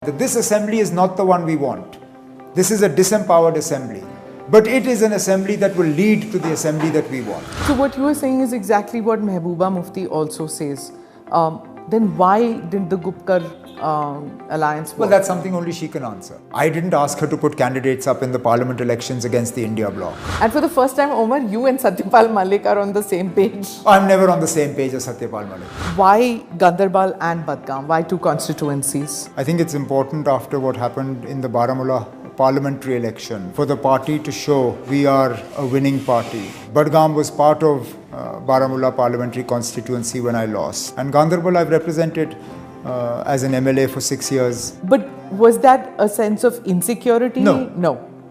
That this assembly is not the one we want. This is a disempowered assembly. But it is an assembly that will lead to the assembly that we want. So what you are saying is exactly what Mehbooba Mufti also says. Then why didn't the Gupkar alliance work? Well, that's something only she can answer. I didn't ask her to put candidates up in the parliament elections against the India bloc. And for the first time, Omar, you and Satyapal Malik are on the same page. I'm never on the same page as Satyapal Malik. Why Gandarbal and Budgam? Why two constituencies? I think it's important after what happened in the Baramulla parliamentary election for the party to show we are a winning party. Budgam was part of Baramulla parliamentary constituency when I lost. And Gandarbal I've represented as an MLA for 6 years. But was that a sense of insecurity? No.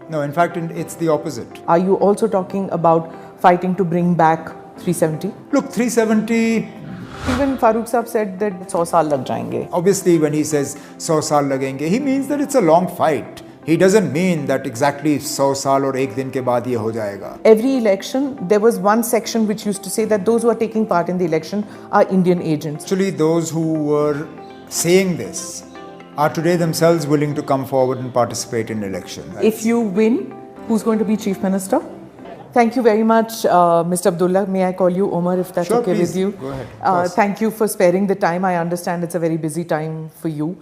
No. In fact, it's the opposite. Are you also talking about fighting to bring back 370? Look, 370... Even Farooq Saab said that 100 saal lag jayenge. Obviously, when he says 100 saal lagenge, he means that it's a long fight. He doesn't mean that exactly 100 saal or ek din ke baad ye ho jayega. Every election, there was one section which used to say that those who are taking part in the election are Indian agents. Actually, those who were saying this are today themselves willing to come forward and participate in elections. If you win, who's going to be Chief Minister? Thank you very much, Mr. Abdullah. May I call you Omar if that's sure, okay please. with you? Go ahead. Thank you for sparing the time. I understand it's a very busy time for you.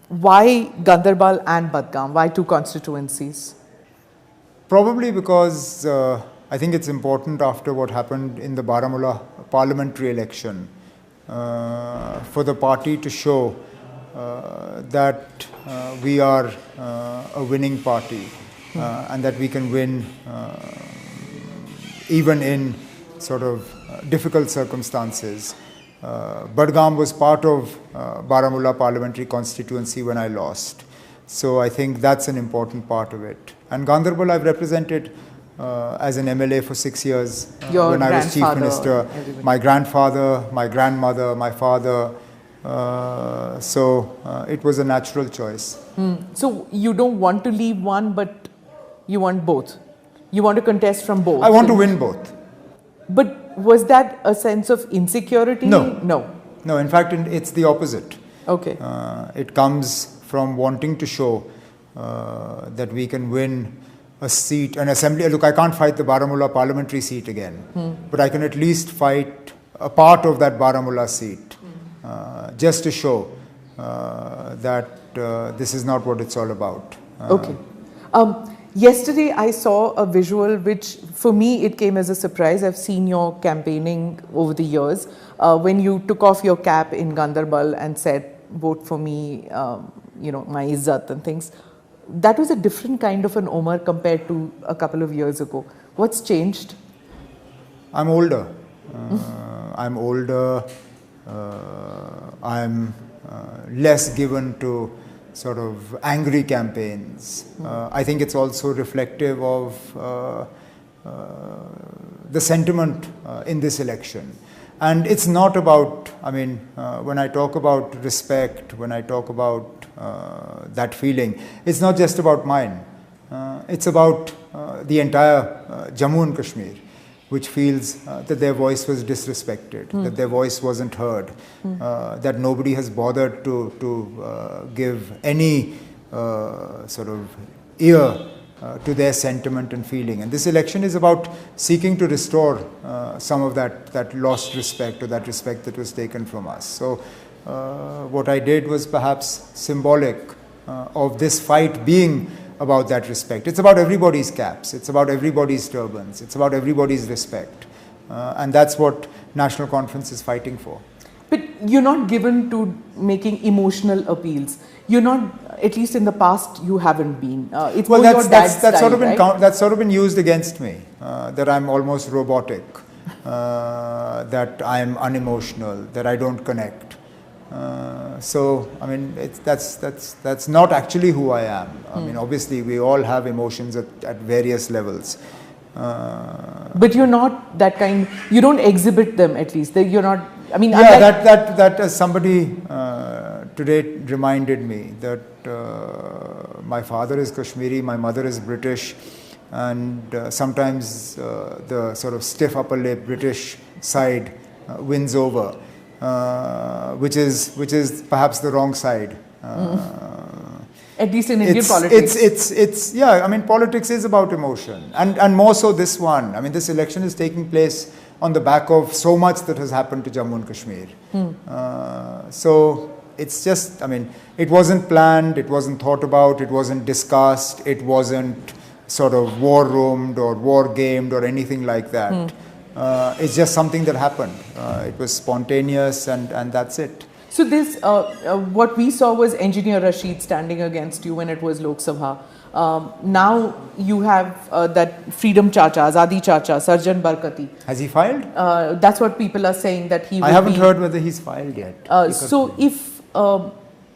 Why Gandarbal and Budgam? Why two constituencies? Probably because I think it's important after what happened in the Baramulla parliamentary election for the party to show that we are a winning party and that we can win even in sort of difficult circumstances. Budgam was part of Baramulla parliamentary constituency when I lost. So I think that's an important part of it. And Gandarbal I've represented as an MLA for 6 years when I was Chief Minister. My grandfather, my grandmother, my father. So it was a natural choice. So you don't want to leave one, but you want both. You want to contest from both. I want to win both. But was that a sense of insecurity? No. In fact, it's the opposite. Okay. It comes from wanting to show that we can win a seat, an assembly. Look, I can't fight the Baramulla parliamentary seat again, but I can at least fight a part of that Baramulla seat, just to show that this is not what it's all about. Okay. Yesterday, I saw a visual which, for me, it came as a surprise. I've seen your campaigning over the years. When you took off your cap in Gandarbal and said, vote for me, my izzat and things. That was a different kind of an Omar compared to a couple of years ago. What's changed? I'm older. I'm less given to sort of angry campaigns. I think it's also reflective of the sentiment in this election. And it's not about, when I talk about respect, when I talk about that feeling, it's not just about mine. It's about the entire Jammu and Kashmir, which feels that their voice was disrespected, that their voice wasn't heard, that nobody has bothered to give any sort of ear to their sentiment and feeling. And this election is about seeking to restore some of that lost respect or that respect that was taken from us. So what I did was perhaps symbolic of this fight being about that respect. It's about everybody's caps, it's about everybody's turbans, it's about everybody's respect. And that's what National Conference is fighting for. But you're not given to making emotional appeals. You're not, at least in the past, you haven't been. It's more your dad's style, right? That's sort of been used against me, that I'm almost robotic, that I'm unemotional, that I don't connect. That's not actually who I am. Obviously, we all have emotions at various levels. But you're not that kind. You don't exhibit them, at least. You're not. That as somebody today reminded me that my father is Kashmiri, my mother is British, and sometimes the sort of stiff upper lip British side wins over. Which is perhaps the wrong side. At least in Indian politics. Yeah, I mean, politics is about emotion. And more so this one. I mean, this election is taking place on the back of so much that has happened to Jammu and Kashmir. So it's just, I mean, it wasn't planned, it wasn't thought about, it wasn't discussed, it wasn't sort of war roomed or war gamed or anything like that. It's just something that happened. It was spontaneous and that's it. So this, what we saw was Engineer Rashid standing against you when it was Lok Sabha. Now you have that Freedom Chacha, Azadi Chacha, Sarjan Barkati. Has he filed? That's what people are saying, that he will I haven't heard whether he's filed yet. So if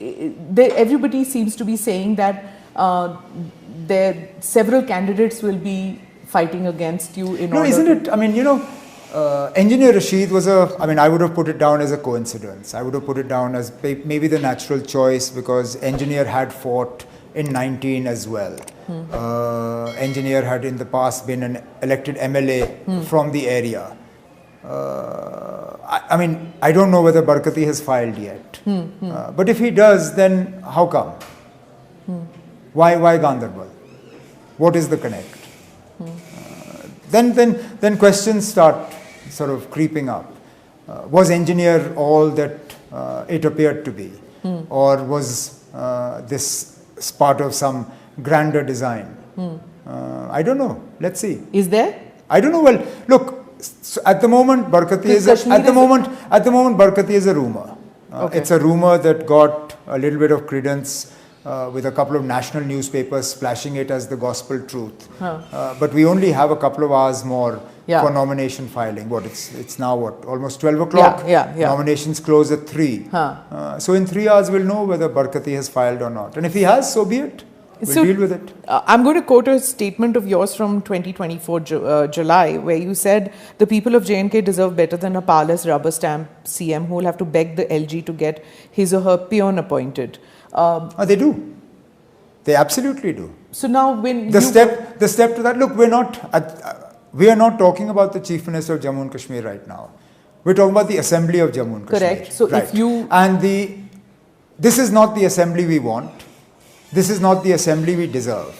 everybody seems to be saying that several candidates will be fighting against you in order. No, isn't it? I mean, you know, Engineer Rashid was I would have put it down as a coincidence. I would have put it down as maybe the natural choice because Engineer had fought in 19 as well. Engineer had in the past been an elected MLA from the area. I mean, I don't know whether Barkati has filed yet. But if he does, then how come? Why Gandarbal? What is the connect? Then questions start sort of creeping up. Was Engineer all that it appeared to be? Or was this part of some grander design? I don't know. Let's see. Is there? I don't know. Well, look, so at the moment Barkati is a rumor. Okay. It's a rumor that got a little bit of credence with a couple of national newspapers splashing it as the gospel truth. But we only have a couple of hours more for nomination filing. It's now almost 12 o'clock? Yeah. Nominations close at 3. So in 3 hours we'll know whether Barkati has filed or not. And if he has, so be it. We'll deal with it. I'm going to quote a statement of yours from 2024 July, where you said the people of J&K deserve better than a powerless rubber stamp CM who will have to beg the LG to get his or her peon appointed. They do. They absolutely do. So now when the step to that, look, we are not talking about the Chief Minister of Jammu and Kashmir right now. We're talking about the Assembly of Jammu and Kashmir. Correct. So right. if you... And this is not the Assembly we want. This is not the Assembly we deserve.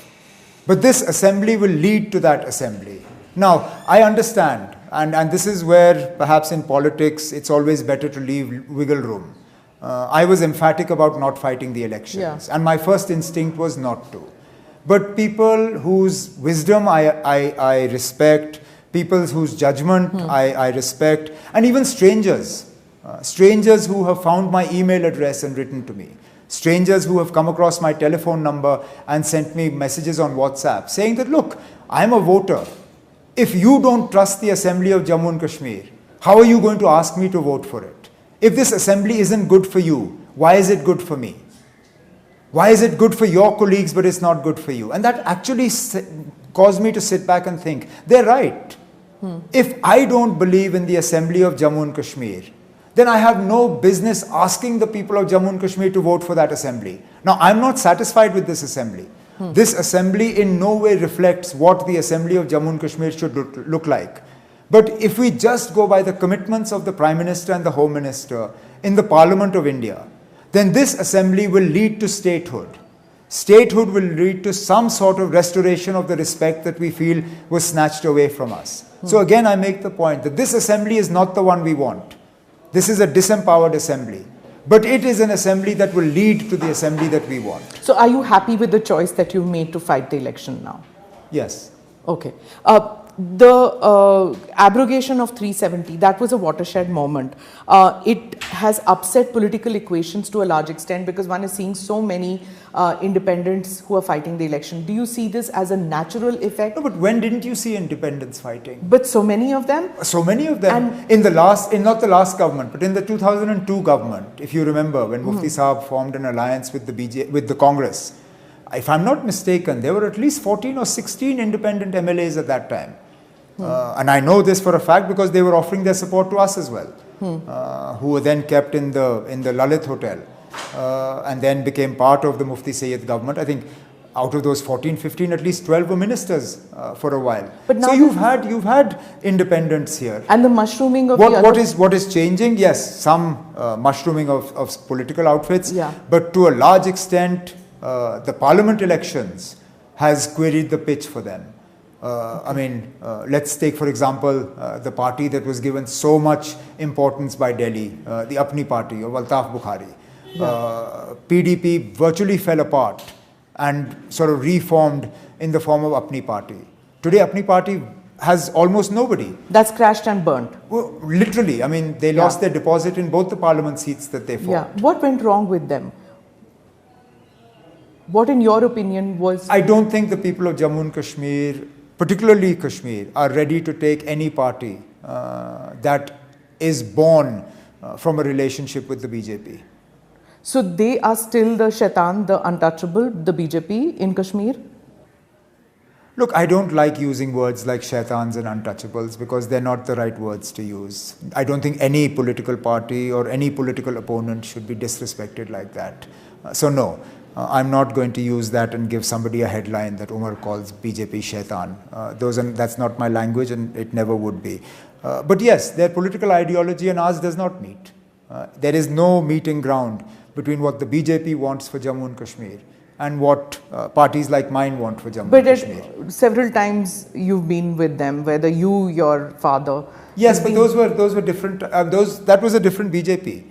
But this Assembly will lead to that Assembly. Now, I understand, and this is where perhaps in politics it's always better to leave wiggle room. I was emphatic about not fighting the elections, and my first instinct was not to. But people whose wisdom I respect, people whose judgment I respect, and even strangers, strangers who have found my email address and written to me, strangers who have come across my telephone number and sent me messages on WhatsApp saying that, look, I'm a voter. If you don't trust the Assembly of Jammu and Kashmir, how are you going to ask me to vote for it? If this Assembly isn't good for you, why is it good for me? Why is it good for your colleagues but it's not good for you? And that actually caused me to sit back and think, they're right. If I don't believe in the Assembly of Jammu and Kashmir, then I have no business asking the people of Jammu and Kashmir to vote for that Assembly. Now, I'm not satisfied with this Assembly. This Assembly in no way reflects what the Assembly of Jammu and Kashmir should look like. But if we just go by the commitments of the Prime Minister and the Home Minister in the Parliament of India, then this Assembly will lead to statehood. Statehood will lead to some sort of restoration of the respect that we feel was snatched away from us. So again, I make the point that this Assembly is not the one we want. This is a disempowered Assembly. But it is an Assembly that will lead to the Assembly that we want. So are you happy with the choice that you've made to fight the election now? Yes. Okay. The abrogation of 370, that was a watershed moment. It has upset political equations to a large extent because one is seeing so many independents who are fighting the election. Do you see this as a natural effect? No, but when didn't you see independents fighting? But so many of them? So many of them. And not the last government, but in the 2002 government, if you remember, when Mufti Saab formed an alliance with the Congress. If I'm not mistaken, there were at least 14 or 16 independent MLAs at that time. And I know this for a fact because they were offering their support to us as well, who were then kept in the Lalit Hotel and then became part of the Mufti Sayyid government. I think out of those 14, 15, at least 12 were ministers for a while. But now so you've had independents here. And the mushrooming of what is changing? Yes, some mushrooming of political outfits. Yeah. But to a large extent, the parliament elections has queried the pitch for them. Let's take, for example, the party that was given so much importance by Delhi, the Apni party of Altaf Bukhari. Yeah. PDP virtually fell apart and sort of reformed in the form of Apni party. Today, Apni party has almost nobody. That's crashed and burnt. Well, literally, they lost their deposit in both the parliament seats that they fought. Yeah. What went wrong with them? What, in your opinion, was... I don't think the people of Jammu and Kashmir, particularly Kashmir, are ready to take any party that is born from a relationship with the BJP. So they are still the shaitan, the untouchable, the BJP in Kashmir? Look, I don't like using words like shaitans and untouchables because they're not the right words to use. I don't think any political party or any political opponent should be disrespected like that. So no, I'm not going to use that and give somebody a headline that Umar calls BJP shaitan. That's not my language and it never would be. But yes, their political ideology and ours does not meet. There is no meeting ground between what the BJP wants for Jammu and Kashmir and what parties like mine want for Jammu and Kashmir. But several times you've been with them, whether you, your father... Yes, but those were different. That was a different BJP.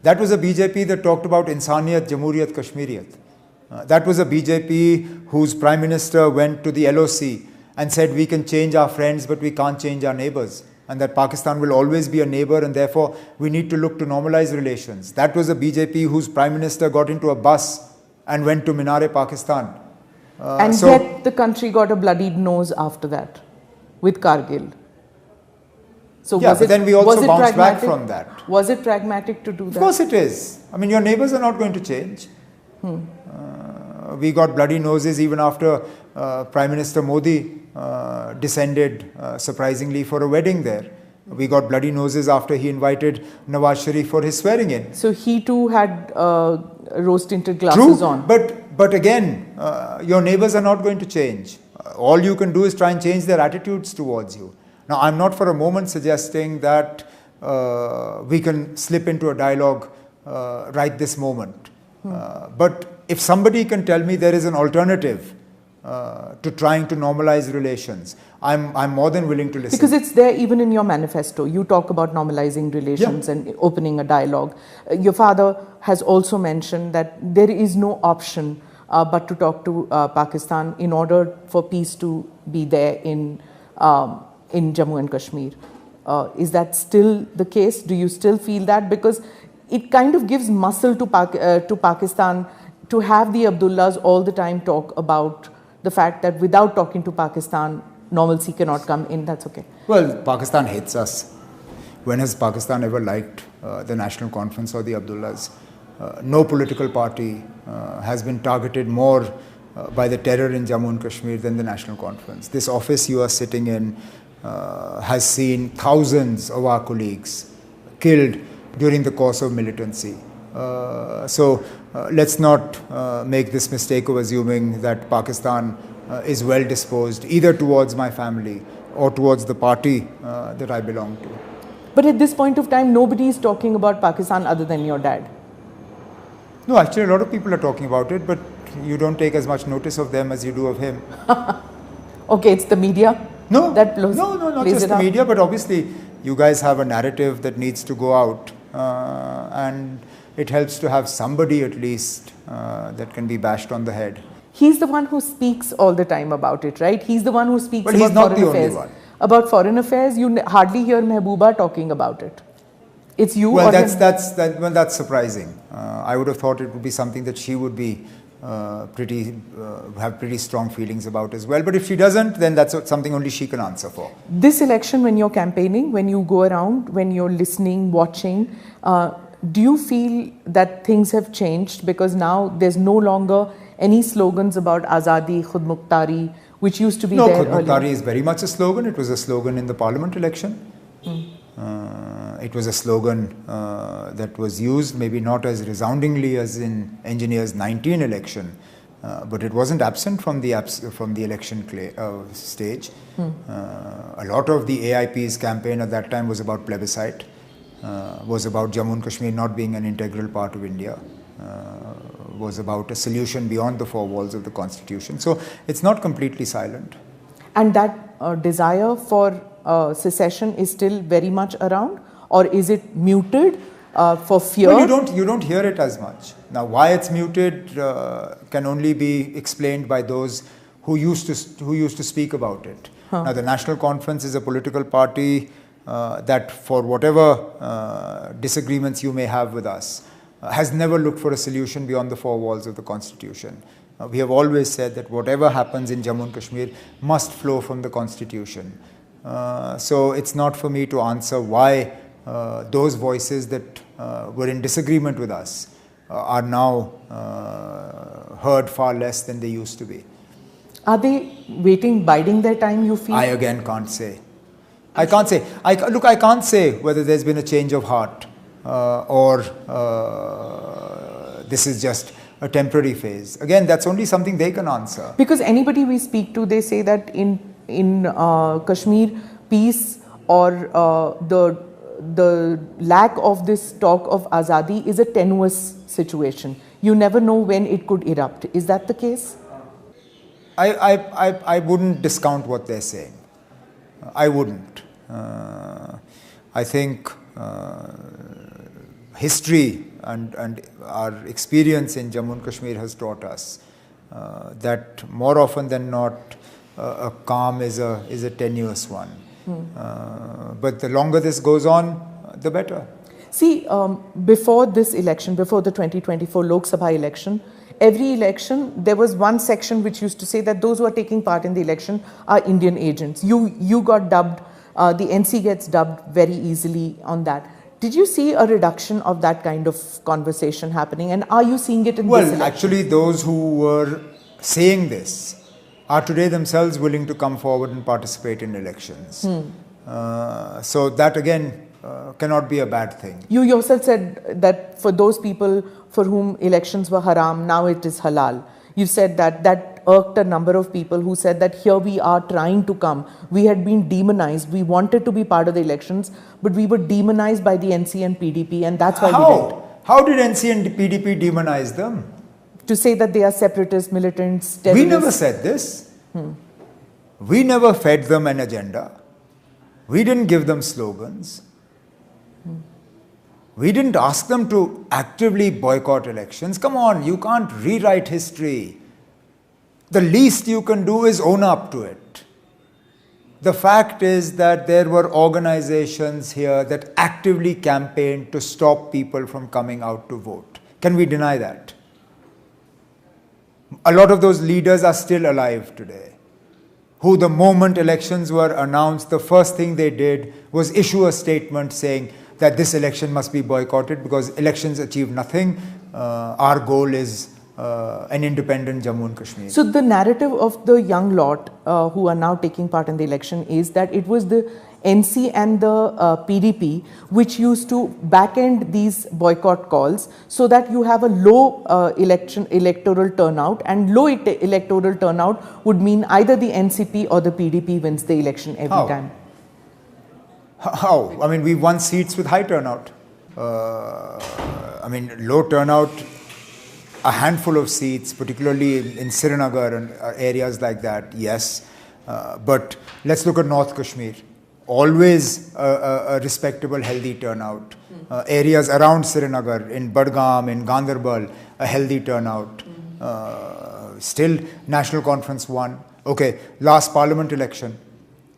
That was a BJP that talked about Insaniyat, Jamhuriyat, Kashmiriyat. That was a BJP whose Prime Minister went to the LOC and said we can change our friends but we can't change our neighbours. And that Pakistan will always be a neighbour and therefore we need to look to normalize relations. That was a BJP whose Prime Minister got into a bus and went to Minar-e Pakistan. Yet the country got a bloodied nose after that with Kargil. So yeah, but then we also bounced back from that. Was it pragmatic to do that? Of course it is. Your neighbours are not going to change. We got bloody noses even after Prime Minister Modi descended surprisingly for a wedding there. We got bloody noses after he invited Nawaz Sharif for his swearing in. So he too had rose-tinted glasses on. But again, your neighbours are not going to change. All you can do is try and change their attitudes towards you. Now, I'm not for a moment suggesting that we can slip into a dialogue right this moment. But if somebody can tell me there is an alternative to trying to normalize relations, I'm more than willing to listen. Because it's there even in your manifesto. You talk about normalizing relations and opening a dialogue. Your father has also mentioned that there is no option but to talk to Pakistan in order for peace to be there in Jammu and Kashmir. Is that still the case? Do you still feel that? Because it kind of gives muscle to Pakistan to have the Abdullahs all the time talk about the fact that without talking to Pakistan, normalcy cannot come in. That's okay. Well, Pakistan hates us. When has Pakistan ever liked the National Conference or the Abdullahs? No political party has been targeted more by the terror in Jammu and Kashmir than the National Conference. This office you are sitting in has seen thousands of our colleagues killed during the course of militancy. So let's not make this mistake of assuming that Pakistan is well disposed either towards my family or towards the party that I belong to. But at this point of time, nobody is talking about Pakistan other than your dad. No, actually a lot of people are talking about it, but you don't take as much notice of them as you do of him. Okay, it's the media? No, that no, not just the media, but obviously you guys have a narrative that needs to go out and it helps to have somebody at least that can be bashed on the head. He's the one who speaks all the time about it, right? He's the one who speaks but about he's not foreign the affairs. Only one. About foreign affairs, you hardly hear Mehbooba talking about it. It's you well, or that's surprising. I would have thought it would be something that she would be have pretty strong feelings about as well. But if she doesn't, then that's something only she can answer for. This election, when you're campaigning, when you go around, when you're listening, watching, do you feel that things have changed? Because now there's no longer any slogans about Azadi, Khud Mukhtari, which used to be there earlier. No, Khud Mukhtari is very much a slogan. It was a slogan in the parliament election. It was a slogan that was used, maybe not as resoundingly as in Engineers 19 election, but it wasn't absent from the election stage. A lot of the AIP's campaign at that time was about plebiscite, was about Jammu and Kashmir not being an integral part of India, was about a solution beyond the four walls of the constitution. So it's not completely silent. And that desire for secession is still very much around, or is it muted for fear? Well, you don't hear it as much. Now, why it's muted can only be explained by those who used to speak about it. Now, the National Conference is a political party that, for whatever disagreements you may have with us, has never looked for a solution beyond the four walls of the Constitution. We have always said that whatever happens in Jammu and Kashmir must flow from the Constitution. So it's not for me to answer why those voices that were in disagreement with us are now heard far less than they used to be. Are they biding their time, you feel? I again can't say. I can't say. I can't say whether there's been a change of heart or this is just a temporary phase. Again, that's only something they can answer. Because anybody we speak to, they say that in Kashmir, peace or the lack of this talk of Azadi is a tenuous situation. You never know when it could erupt. Is that the case? I wouldn't discount what they're saying. I wouldn't. I think history and our experience in Jammu and Kashmir has taught us that more often than not, a calm is a tenuous one. But the longer this goes on, the better. See, before this election, before the 2024 Lok Sabha election, every election, there was one section which used to say that those who are taking part in the election are Indian agents. You got dubbed, the NC gets dubbed very easily on that. Did you see a reduction of that kind of conversation happening, and are you seeing it in this election? Well, actually, those who were saying this are today themselves willing to come forward and participate in elections. So that again cannot be a bad thing. You yourself said that for those people for whom elections were haram, now it is halal. You said that irked a number of people who said that here we are trying to come. We had been demonized. We wanted to be part of the elections, but we were demonized by the NC and PDP, and that's why we didn't. How did NC and PDP demonize them? To say that they are separatists, militants, terrorists. We never said this. We never fed them an agenda. We didn't give them slogans. We didn't ask them to actively boycott elections. Come on, you can't rewrite history. The least you can do is own up to it. The fact is that there were organizations here that actively campaigned to stop people from coming out to vote. Can we deny that? A lot of those leaders are still alive today, who the moment elections were announced, the first thing they did was issue a statement saying that this election must be boycotted because elections achieve nothing. Our goal is an independent Jammu and Kashmir. So the narrative of the young lot who are now taking part in the election is that it was the NC and the PDP which used to back-end these boycott calls so that you have a low electoral turnout, and low electoral turnout would mean either the NCP or the PDP wins the election every time. How? I mean, we won seats with high turnout. I mean, low turnout, a handful of seats, particularly in Srinagar and areas like that, yes. But let's look at North Kashmir. Always a respectable, healthy turnout. Areas around Srinagar, in Budgam, in Ganderbal, a healthy turnout. Still, National Conference won. Okay, last Parliament election,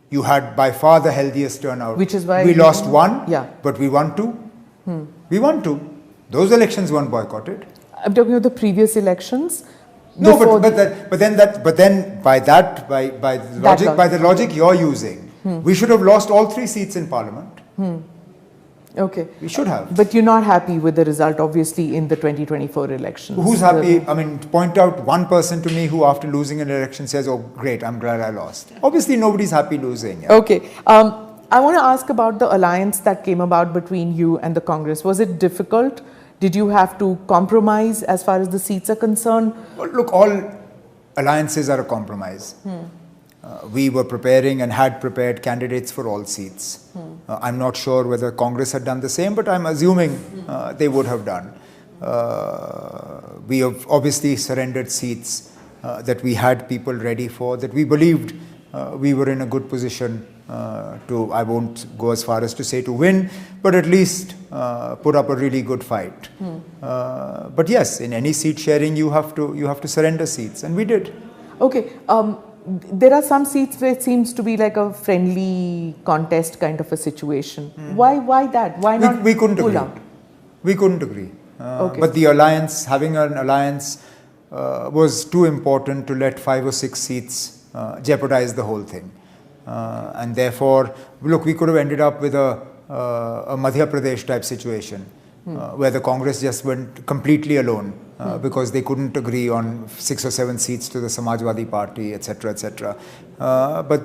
you had by far the healthiest turnout. Which is why we lost one, yeah, but we won two. We won two. Those elections weren't boycotted. I'm talking about the previous elections. No, but then by the logic you're using, we should have lost all 3 seats in Parliament. Okay. We should have. But you're not happy with the result, obviously, in the 2024 elections. Who's happy? I mean, point out one person to me who, after losing an election, says, "Oh, great, I'm glad I lost." Obviously, nobody's happy losing. Yeah? Okay. I want to ask about the alliance that came about between you and the Congress. Was it difficult Did you have to compromise as far as the seats are concerned? Well, look, all alliances are a compromise. We were preparing and had prepared candidates for all seats. I'm not sure whether Congress had done the same, but I'm assuming they would have done. We have obviously surrendered seats that we had people ready for, that we believed we were in a good position to, I won't go as far as to say to win, but at least put up a really good fight. But yes, in any seat sharing, you have to surrender seats, and we did. Okay. There are some seats where it seems to be like a friendly contest kind of a situation. Why that? Why not we couldn't pull agree. out? We couldn't agree. Okay. But the alliance, having an alliance, was too important to let 5 or 6 seats jeopardize the whole thing. And therefore, look, we could have ended up with a Madhya Pradesh type situation where the Congress just went completely alone because they couldn't agree on 6 or 7 seats to the Samajwadi Party, etc., etc. But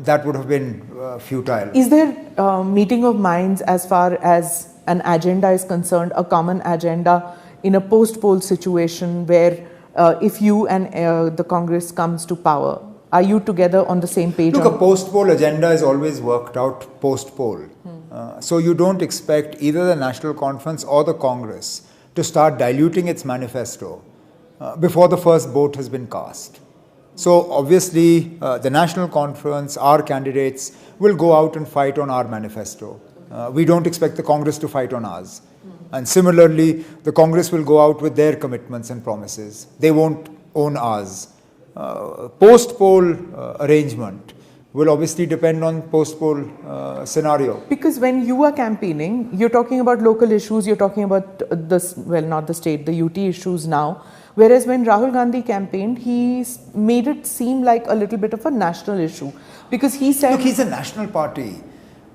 that would have been futile. Is there a meeting of minds as far as an agenda is concerned, a common agenda in a post-poll situation where if you and the Congress comes to power, are you together on the same page? Look, a post-poll agenda is always worked out post-poll. So you don't expect either the National Conference or the Congress to start diluting its manifesto before the first vote has been cast. So obviously, the National Conference, our candidates, will go out and fight on our manifesto. We don't expect the Congress to fight on ours. And similarly, the Congress will go out with their commitments and promises. They won't own ours. Post-poll arrangement will obviously depend on post-poll scenario. Because when you are campaigning, you're talking about local issues, you're talking about not the state, the UT issues now. Whereas when Rahul Gandhi campaigned, he made it seem like a little bit of a national issue. Because he said... Look, he's a national party.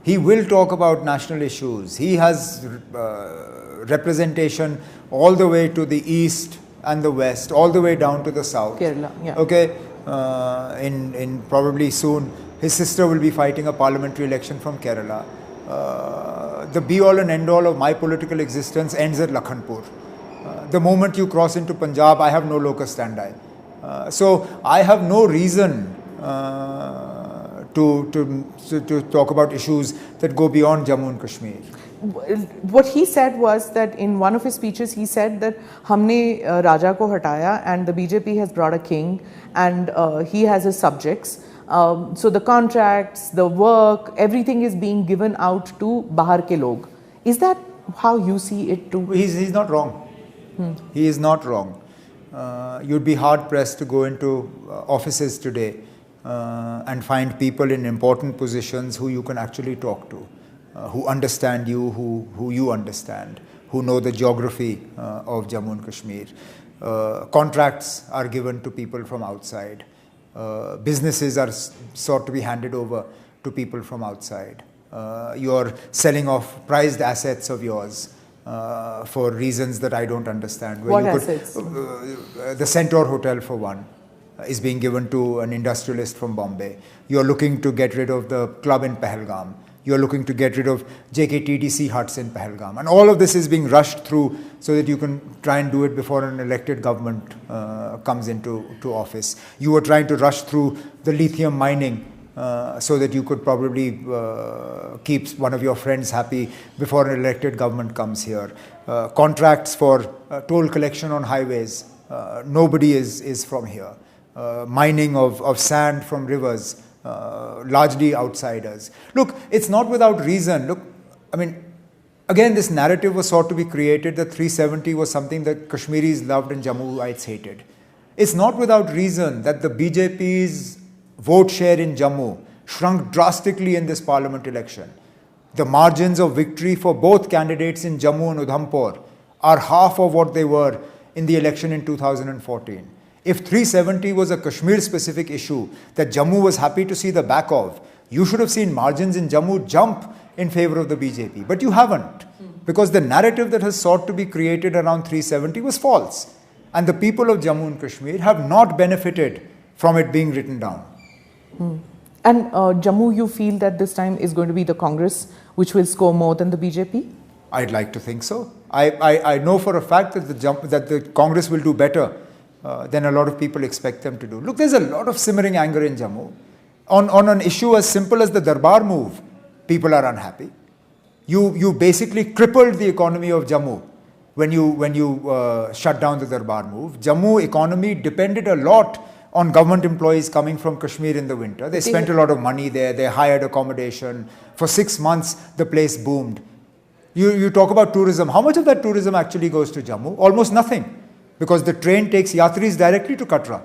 He will talk about national issues. He has representation all the way to the east and the west, all the way down to the south. Kerala, yeah. Okay, in probably soon, his sister will be fighting a parliamentary election from Kerala. The be-all and end-all of my political existence ends at Lakhanpur. The moment you cross into Punjab, I have no locus standi. So I have no reason to talk about issues that go beyond Jammu and Kashmir. What he said was that in one of his speeches, he said that Humne Raja ko hataya and the BJP has brought a king and he has his subjects. So the contracts, the work, everything is being given out to Bahar ke log. Is that how you see it too? He's not wrong. He is not wrong. You'd be hard pressed to go into offices today and find people in important positions who you can actually talk to. Who understand you, who you understand, who know the geography of Jammu and Kashmir. Contracts are given to people from outside. Businesses are sought to be handed over to people from outside. You're selling off prized assets of yours for reasons that I don't understand. What assets? The Centaur Hotel, for one, is being given to an industrialist from Bombay. You're looking to get rid of the club in Pahalgam. You're looking to get rid of JKTDC huts in Pahalgam. And all of this is being rushed through so that you can try and do it before an elected government comes into office. You were trying to rush through the lithium mining so that you could probably keep one of your friends happy before an elected government comes here. Contracts for toll collection on highways. Nobody is from here. Mining of sand from rivers. Largely outsiders. Look, it's not without reason. Look, I mean, again, this narrative was sought to be created that 370 was something that Kashmiris loved and Jammuites hated. It's not without reason that the BJP's vote share in Jammu shrunk drastically in this parliament election. The margins of victory for both candidates in Jammu and Udhampur are half of what they were in the election in 2014. If 370 was a Kashmir-specific issue that Jammu was happy to see the back of, you should have seen margins in Jammu jump in favor of the BJP. But you haven't, because the narrative that has sought to be created around 370 was false. And the people of Jammu and Kashmir have not benefited from it being written down. And Jammu, you feel that this time is going to be the Congress which will score more than the BJP? I'd like to think so. I know for a fact that the Congress will do better than a lot of people expect them to do. Look, there's a lot of simmering anger in Jammu. On an issue as simple as the Darbar move, people are unhappy. You basically crippled the economy of Jammu when you shut down the Darbar move. Jammu economy depended a lot on government employees coming from Kashmir in the winter. They spent a lot of money there. They hired accommodation. For 6 months, the place boomed. You talk about tourism. How much of that tourism actually goes to Jammu? Almost nothing, because the train takes yatris directly to Katra.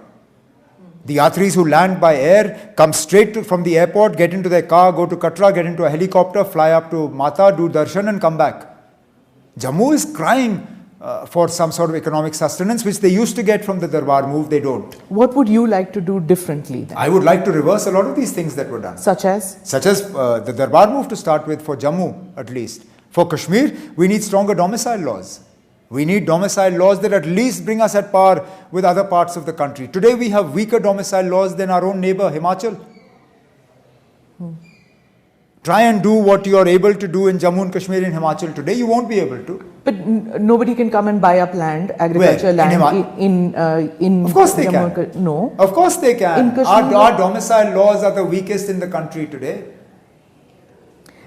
The yatris who land by air come straight from the airport, get into their car, go to Katra, get into a helicopter, fly up to Mata, do darshan and come back. Jammu is crying for some sort of economic sustenance, which they used to get from the Darbar move. They don't. What would you like to do differently then? I would like to reverse a lot of these things that were done. Such as? Such as the Darbar move, to start with, for Jammu at least. For Kashmir, we need stronger domicile laws. We need domicile laws that at least bring us at par with other parts of the country. Today we have weaker domicile laws than our own neighbor, Himachal. Try and do what you are able to do in Jammu and Kashmir in Himachal today. You won't be able to. But nobody can come and buy up land, agricultural land in Of course they Jammu can. No. Of course they can. In Kashmir, Our domicile laws are the weakest in the country today.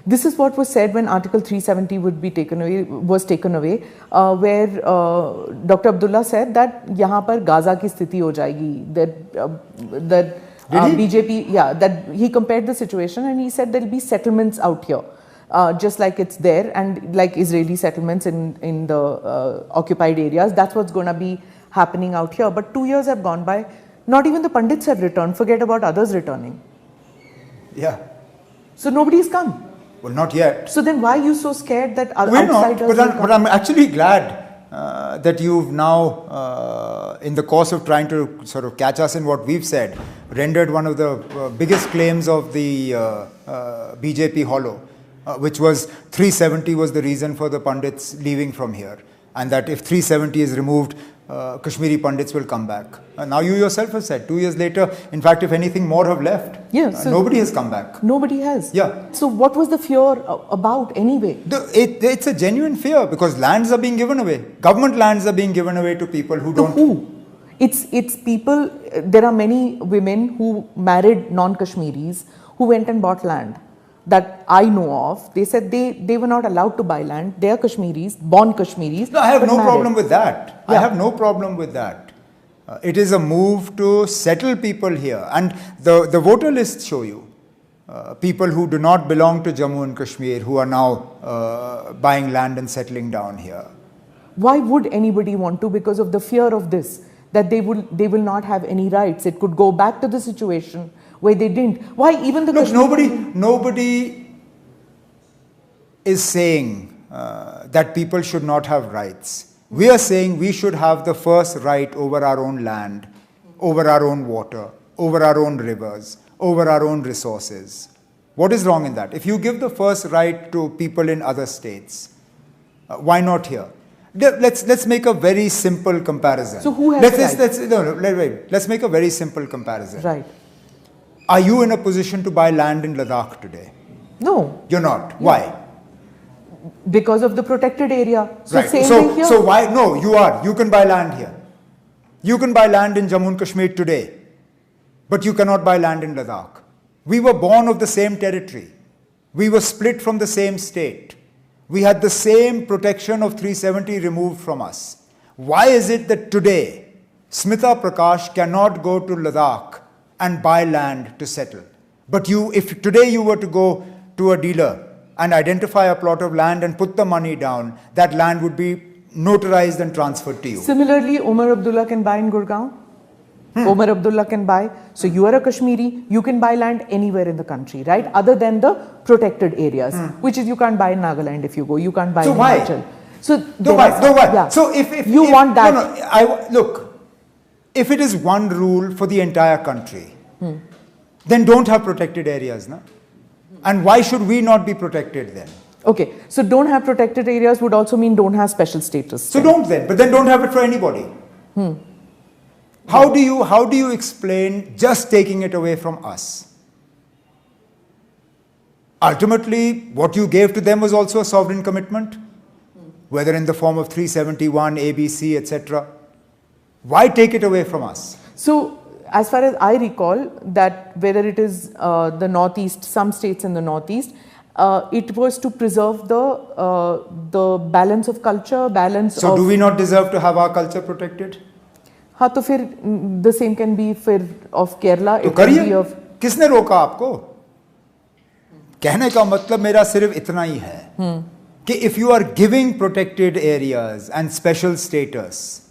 This is what was said when Article 370 was taken away, where Dr. Abdullah said that यहाँ पर Gaza की स्थिति हो जाएगी. That BJP, that he compared the situation and he said there will be settlements out here, just like it's there, and like Israeli settlements in the occupied areas. That's what's going to be happening out here. But 2 years have gone by. Not even the Pandits have returned. Forget about others returning. Yeah. So nobody's come. Well, not yet. So then why are you so scared that We're outsiders not, will come? but I'm actually glad that you've now, in the course of trying to sort of catch us in what we've said, rendered one of the biggest claims of the BJP hollow, which was 370 was the reason for the Pandits leaving from here, and that if 370 is removed, Kashmiri Pandits will come back. Now you yourself have said 2 years later, in fact, if anything, more have left. Yeah, so nobody has come back. Nobody has. Yeah. So what was the fear about anyway? It's a genuine fear, because lands are being given away. Government lands are being given away to people who don't. Who? It's people. There are many women who married non-Kashmiris who went and bought land. That I know of. They said they were not allowed to buy land. They are Kashmiris, born Kashmiris. No, I have no married. problem with that. Yeah. I have no problem with that. It is a move to settle people here. And the voter lists show you people who do not belong to Jammu and Kashmir who are now buying land and settling down here. Why would anybody want to? Because of the fear of this, that they will not have any rights. It could go back to the situation where they didn't. Why even the nobody is saying that people should not have rights. We are saying we should have the first right over our own land, over our own water, over our own rivers, over our own resources. What is wrong in that? If you give the first right to people in other states, why not here? Let's make a very simple comparison. So who has let's make a very simple comparison. Right. Are you in a position to buy land in Ladakh today? No. You're not. Yeah. Why? Because of the protected area. So right. same thing here. So why? No, you are. You can buy land here. You can buy land in Jammu and Kashmir today, but you cannot buy land in Ladakh. We were born of the same territory. We were split from the same state. We had the same protection of 370 removed from us. Why is it that today Smita Prakash cannot go to Ladakh and buy land to settle? But if today you were to go to a dealer and identify a plot of land and put the money down, that land would be notarized and transferred to you. Similarly, Omar Abdullah can buy in Gurgaon. Omar Abdullah can buy. So you are a Kashmiri, you can buy land anywhere in the country, right? Other than the protected areas, which is you can't buy in Nagaland if you go, you can't buy in Himachal. So why? Yeah. So if you want that. Look, if it is one rule for the entire country, then don't have protected areas, na? And why should we not be protected then? Okay, so don't have protected areas would also mean don't have special status. So don't then, but then don't have it for anybody. How do you explain just taking it away from us? Ultimately, what you gave to them was also a sovereign commitment. whether in the form of 371, ABC, etc. Why take it away from us? So, as far as I recall, that whether it is the Northeast, some states in the Northeast, it was to preserve the balance of culture, balance of... So, do we not deserve to have our culture protected? हाँ तो फिर the same can be फिर of Kerala. तो करिए, किसने रोका आपको? कहने का मतलब मेरा सिर्फ इतना ही है कि if you are giving protected areas and special status,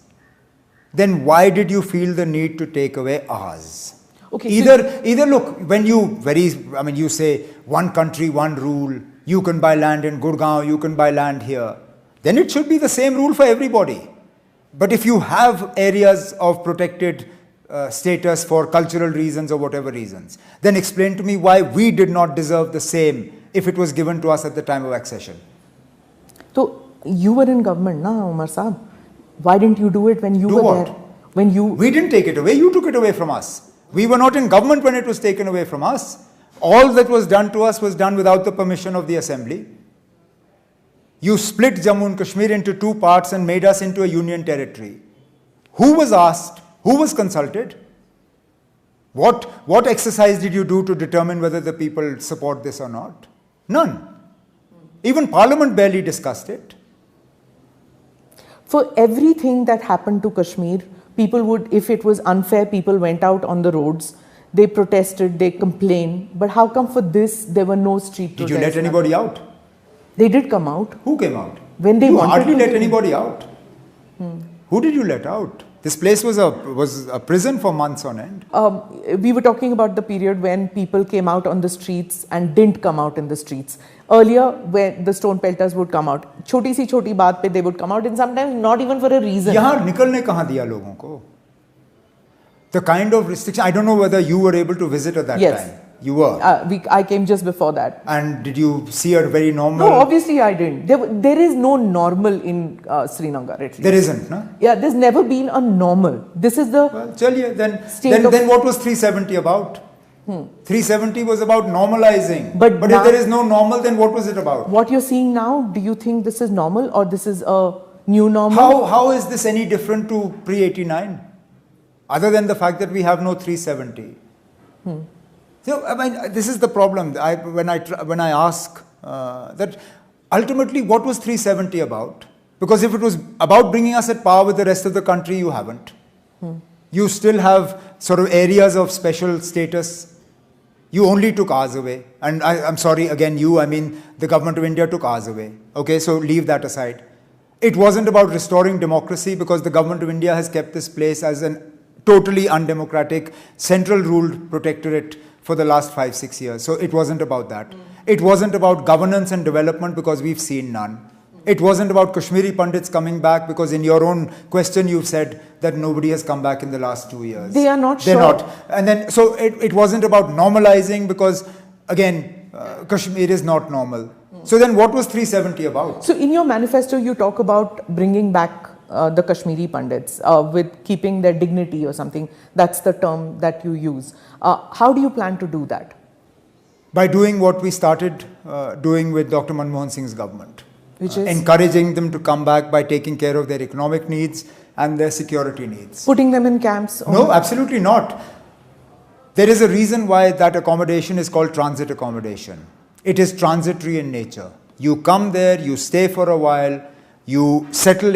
then why did you feel the need to take away ours? Okay, either look, when you say one country, one rule, you can buy land in Gurgaon, you can buy land here, then it should be the same rule for everybody. But if you have areas of protected status for cultural reasons or whatever reasons, then explain to me why we did not deserve the same if it was given to us at the time of accession. So you were in government, na, Omar Saab? Why didn't you do it when you were there? We didn't take it away, you took it away from us. We were not in government when it was taken away from us. All that was done to us was done without the permission of the assembly. You split Jammu and Kashmir into two parts and made us into a union territory. Who was asked? Who was consulted? What exercise did you do to determine whether the people support this or not? None. Even Parliament barely discussed it. For everything that happened to Kashmir, people would, if it was unfair, people went out on the roads. They protested, they complained. But how come for this, there were no street protests? Did you let anybody out? They did come out. Who came out? When they wanted hardly to let anybody out. Who did you let out? This place was a prison for months on end. We were talking about the period when people came out on the streets and didn't come out in the streets. Earlier, when the stone pelters would come out, choti si choti baat pe they would come out, and sometimes not even for a reason. यहाँ निकलने कहाँ दिया लोगों को? The kind of restriction, I don't know whether you were able to visit at that time. You were. I came just before that. And did you see a very normal? No, obviously I didn't. There is no normal in Srinagar, at least. There isn't, no? Yeah, there's never been a normal. This is the. Well, chaliye, then what was 370 about? 370 was about normalizing. But now, if there is no normal, then what was it about? What you're seeing now, do you think this is normal or this is a new normal? How is this any different to pre-89? Other than the fact that we have no 370. So, I mean, this is the problem. When I ask that ultimately what was 370 about? Because if it was about bringing us at par with the rest of the country, you haven't. You still have sort of areas of special status. You only took ours away. And I'm sorry, again, the government of India took ours away. Okay, so leave that aside. It wasn't about restoring democracy because the government of India has kept this place as an totally undemocratic, central-ruled protectorate for the last 5-6 years. So it wasn't about that. It wasn't about governance and development because we've seen none. It wasn't about Kashmiri Pandits coming back because in your own question you've said that nobody has come back in the last 2 years. They are not They're not. And then, so it wasn't about normalizing because, again, Kashmir is not normal. So then what was 370 about? So in your manifesto you talk about bringing back the Kashmiri Pandits with keeping their dignity or something. That's the term that you use. How do you plan to do that? By doing what we started doing with Dr. Manmohan Singh's government. Which is? Encouraging them to come back by taking care of their economic needs and their security needs. Putting them in camps? No, absolutely not. There is a reason why that accommodation is called transit accommodation. It is transitory in nature. You come there, you stay for a while, you settle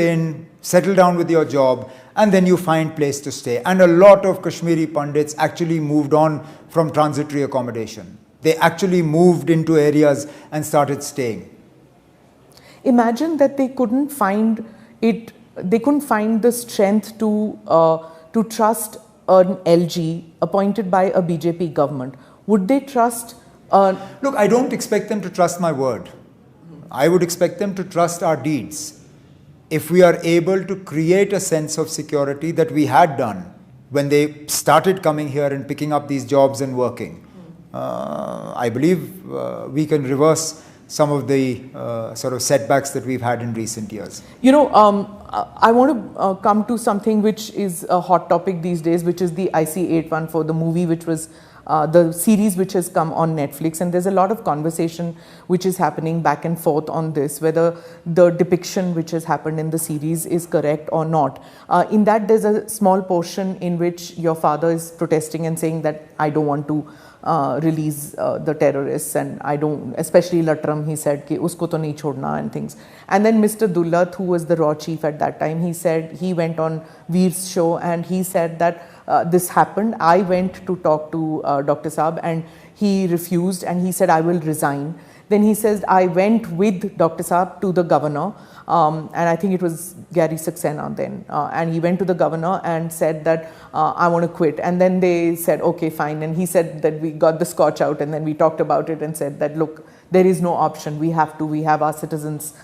down with your job, and then you find place to stay. And a lot of Kashmiri Pandits actually moved on from transitory accommodation. They actually moved into areas and started staying. Imagine that they couldn't find it. They couldn't find the strength to trust an LG appointed by a BJP government. Would they trust? Look, I don't expect them to trust my word. I would expect them to trust our deeds. If we are able to create a sense of security that we had done when they started coming here and picking up these jobs and working, I believe we can reverse some of the sort of setbacks that we've had in recent years. You know, I want to come to something which is a hot topic these days, which is the IC 814, the movie which was the series which has come on Netflix, and there's a lot of conversation which is happening back and forth on this, whether the depiction which has happened in the series is correct or not. In that, there's a small portion in which your father is protesting and saying that I don't want to release the terrorists, and I don't, especially Latram, he said, ki usko to nahi chhodna and things. And then Mr. Dullat, who was the raw chief at that time, he said, he went on Veer's show and he said that this happened. I went to talk to Dr. Saab and he refused and he said, I will resign. Then he says, I went with Dr. Saab to the governor, and I think it was Gary Saxena then, and he went to the governor and said that I want to quit. And then they said, okay, fine. And he said that we got the scotch out and then we talked about it and said that, look, there is no option. We have our citizens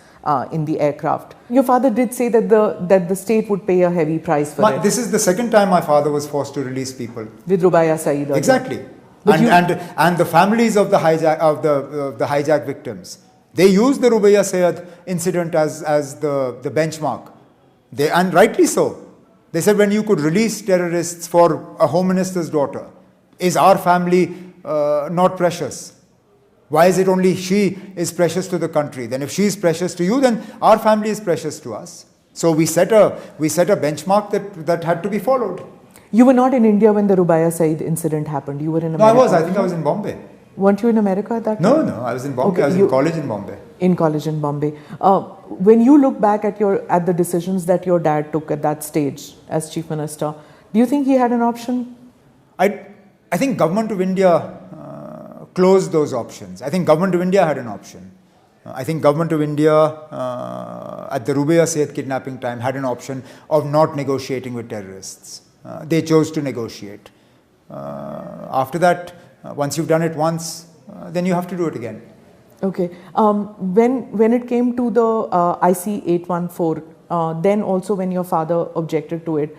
in the aircraft. Your father did say that the state would pay a heavy price for it. This is the second time my father was forced to release people. With Rubaya Saeed. Exactly. And the families of the hijack victims, they used the Rubaya Saeed incident as the benchmark. And rightly so. They said, when you could release terrorists for a home minister's daughter, is our family not precious? Why is it only she is precious to the country? Then if she is precious to you, then our family is precious to us. So we set a benchmark that had to be followed. You were not in India when the Rubaya Saeed incident happened. You were in America. No, I was. I think I was in Bombay. Weren't you in America at that time? No, I was in Bombay. Okay, I was in college in Bombay. In college in Bombay. When you look back at the decisions that your dad took at that stage as Chief Minister, do you think he had an option? I think Government of India closed those options. I think Government of India had an option. I think Government of India at the Rubaya Saeed kidnapping time had an option of not negotiating with terrorists. They chose to negotiate. After that, once you've done it once, then you have to do it again. Okay. When it came to the IC 814, then also when your father objected to it,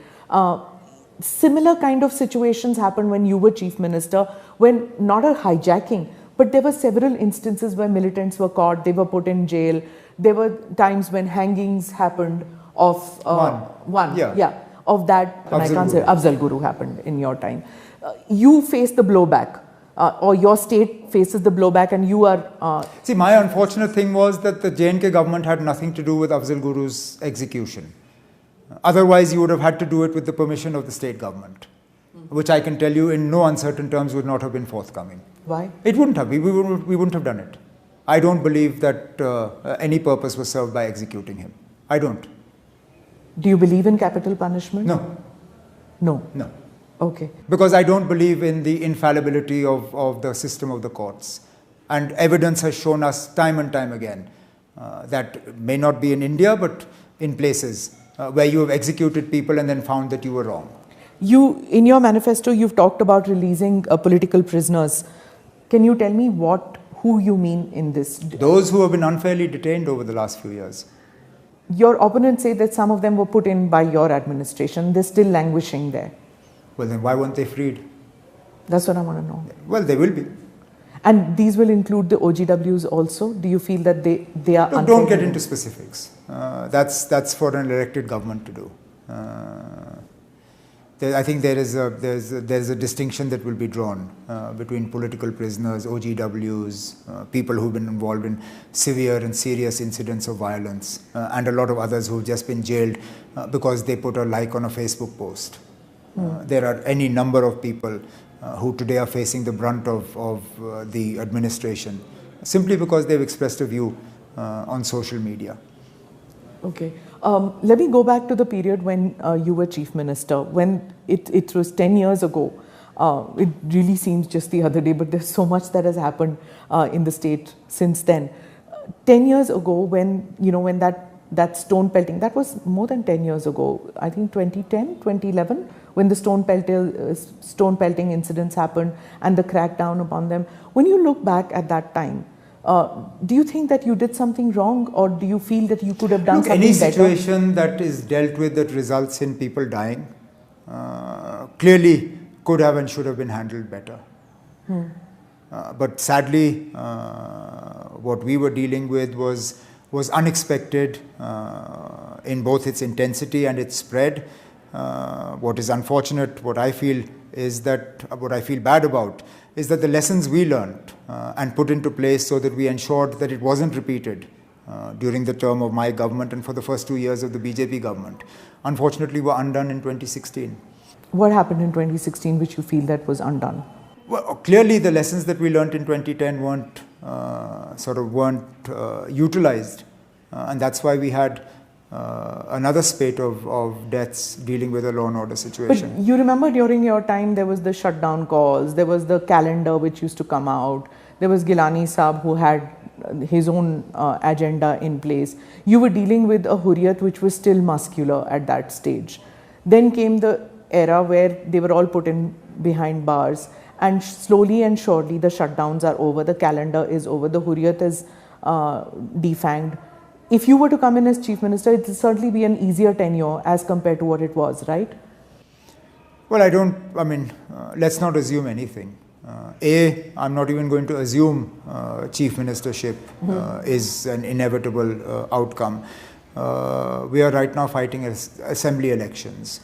similar kind of situations happened when you were Chief Minister, when not a hijacking, but there were several instances where militants were caught, they were put in jail. There were times when hangings happened of of that, and I can't say Afzal Guru happened in your time. You face the blowback, or your state faces the blowback, and you are... See, my unfortunate thing was that the J&K government had nothing to do with Afzal Guru's execution. Otherwise, you would have had to do it with the permission of the state government, which I can tell you in no uncertain terms would not have been forthcoming. Why? It wouldn't have. We wouldn't have done it. I don't believe that any purpose was served by executing him. I don't. Do you believe in capital punishment? No. No? No. Okay. Because I don't believe in the infallibility of the system of the courts. And evidence has shown us time and time again that may not be in India, but in places where you have executed people and then found that you were wrong. In your manifesto, you've talked about releasing political prisoners. Can you tell me who you mean in this? Those who have been unfairly detained over the last few years. Your opponents say that some of them were put in by your administration. They're still languishing there. Well, then why weren't they freed? That's what I want to know. Well, they will be. And these will include the OGWs also? Do you feel that they are... No, don't get into specifics. That's for an elected government to do. I think there's a distinction that will be drawn between political prisoners, OGWs, people who've been involved in severe and serious incidents of violence, and a lot of others who've just been jailed because they put a like on a Facebook post. There are any number of people who today are facing the brunt of the administration simply because they've expressed a view on social media. Okay. Let me go back to the period when you were Chief Minister, when it was 10 years ago. It really seems just the other day, but there's so much that has happened in the state since then. 10 years ago, when that stone pelting, that was more than 10 years ago, I think 2010, 2011, when the stone pelting incidents happened and the crackdown upon them. When you look back at that time, do you think that you did something wrong, or do you feel that you could have done something better? Any situation that is dealt with that results in people dying clearly could have and should have been handled better. But sadly, what we were dealing with was unexpected in both its intensity and its spread. What is unfortunate, what I feel, is that what I feel bad about is that the lessons we learned and put into place so that we ensured that it wasn't repeated during the term of my government and for the first 2 years of the BJP government, unfortunately were undone in 2016. What happened in 2016 which you feel that was undone? Well, clearly the lessons that we learnt in 2010 weren't utilized, and that's why we had another spate of deaths dealing with a law and order situation. But you remember during your time there was the shutdown calls, there was the calendar which used to come out, there was Gilani Saab who had his own agenda in place. You were dealing with a Hurriyat which was still muscular at that stage. Then came the era where they were all put in behind bars, and slowly and surely the shutdowns are over, the calendar is over, the Hurriyat is defanged. If you were to come in as Chief Minister, it will certainly be an easier tenure as compared to what it was, right? Well, let's not assume anything. I'm not even going to assume Chief Ministership is an inevitable outcome. We are right now fighting assembly elections.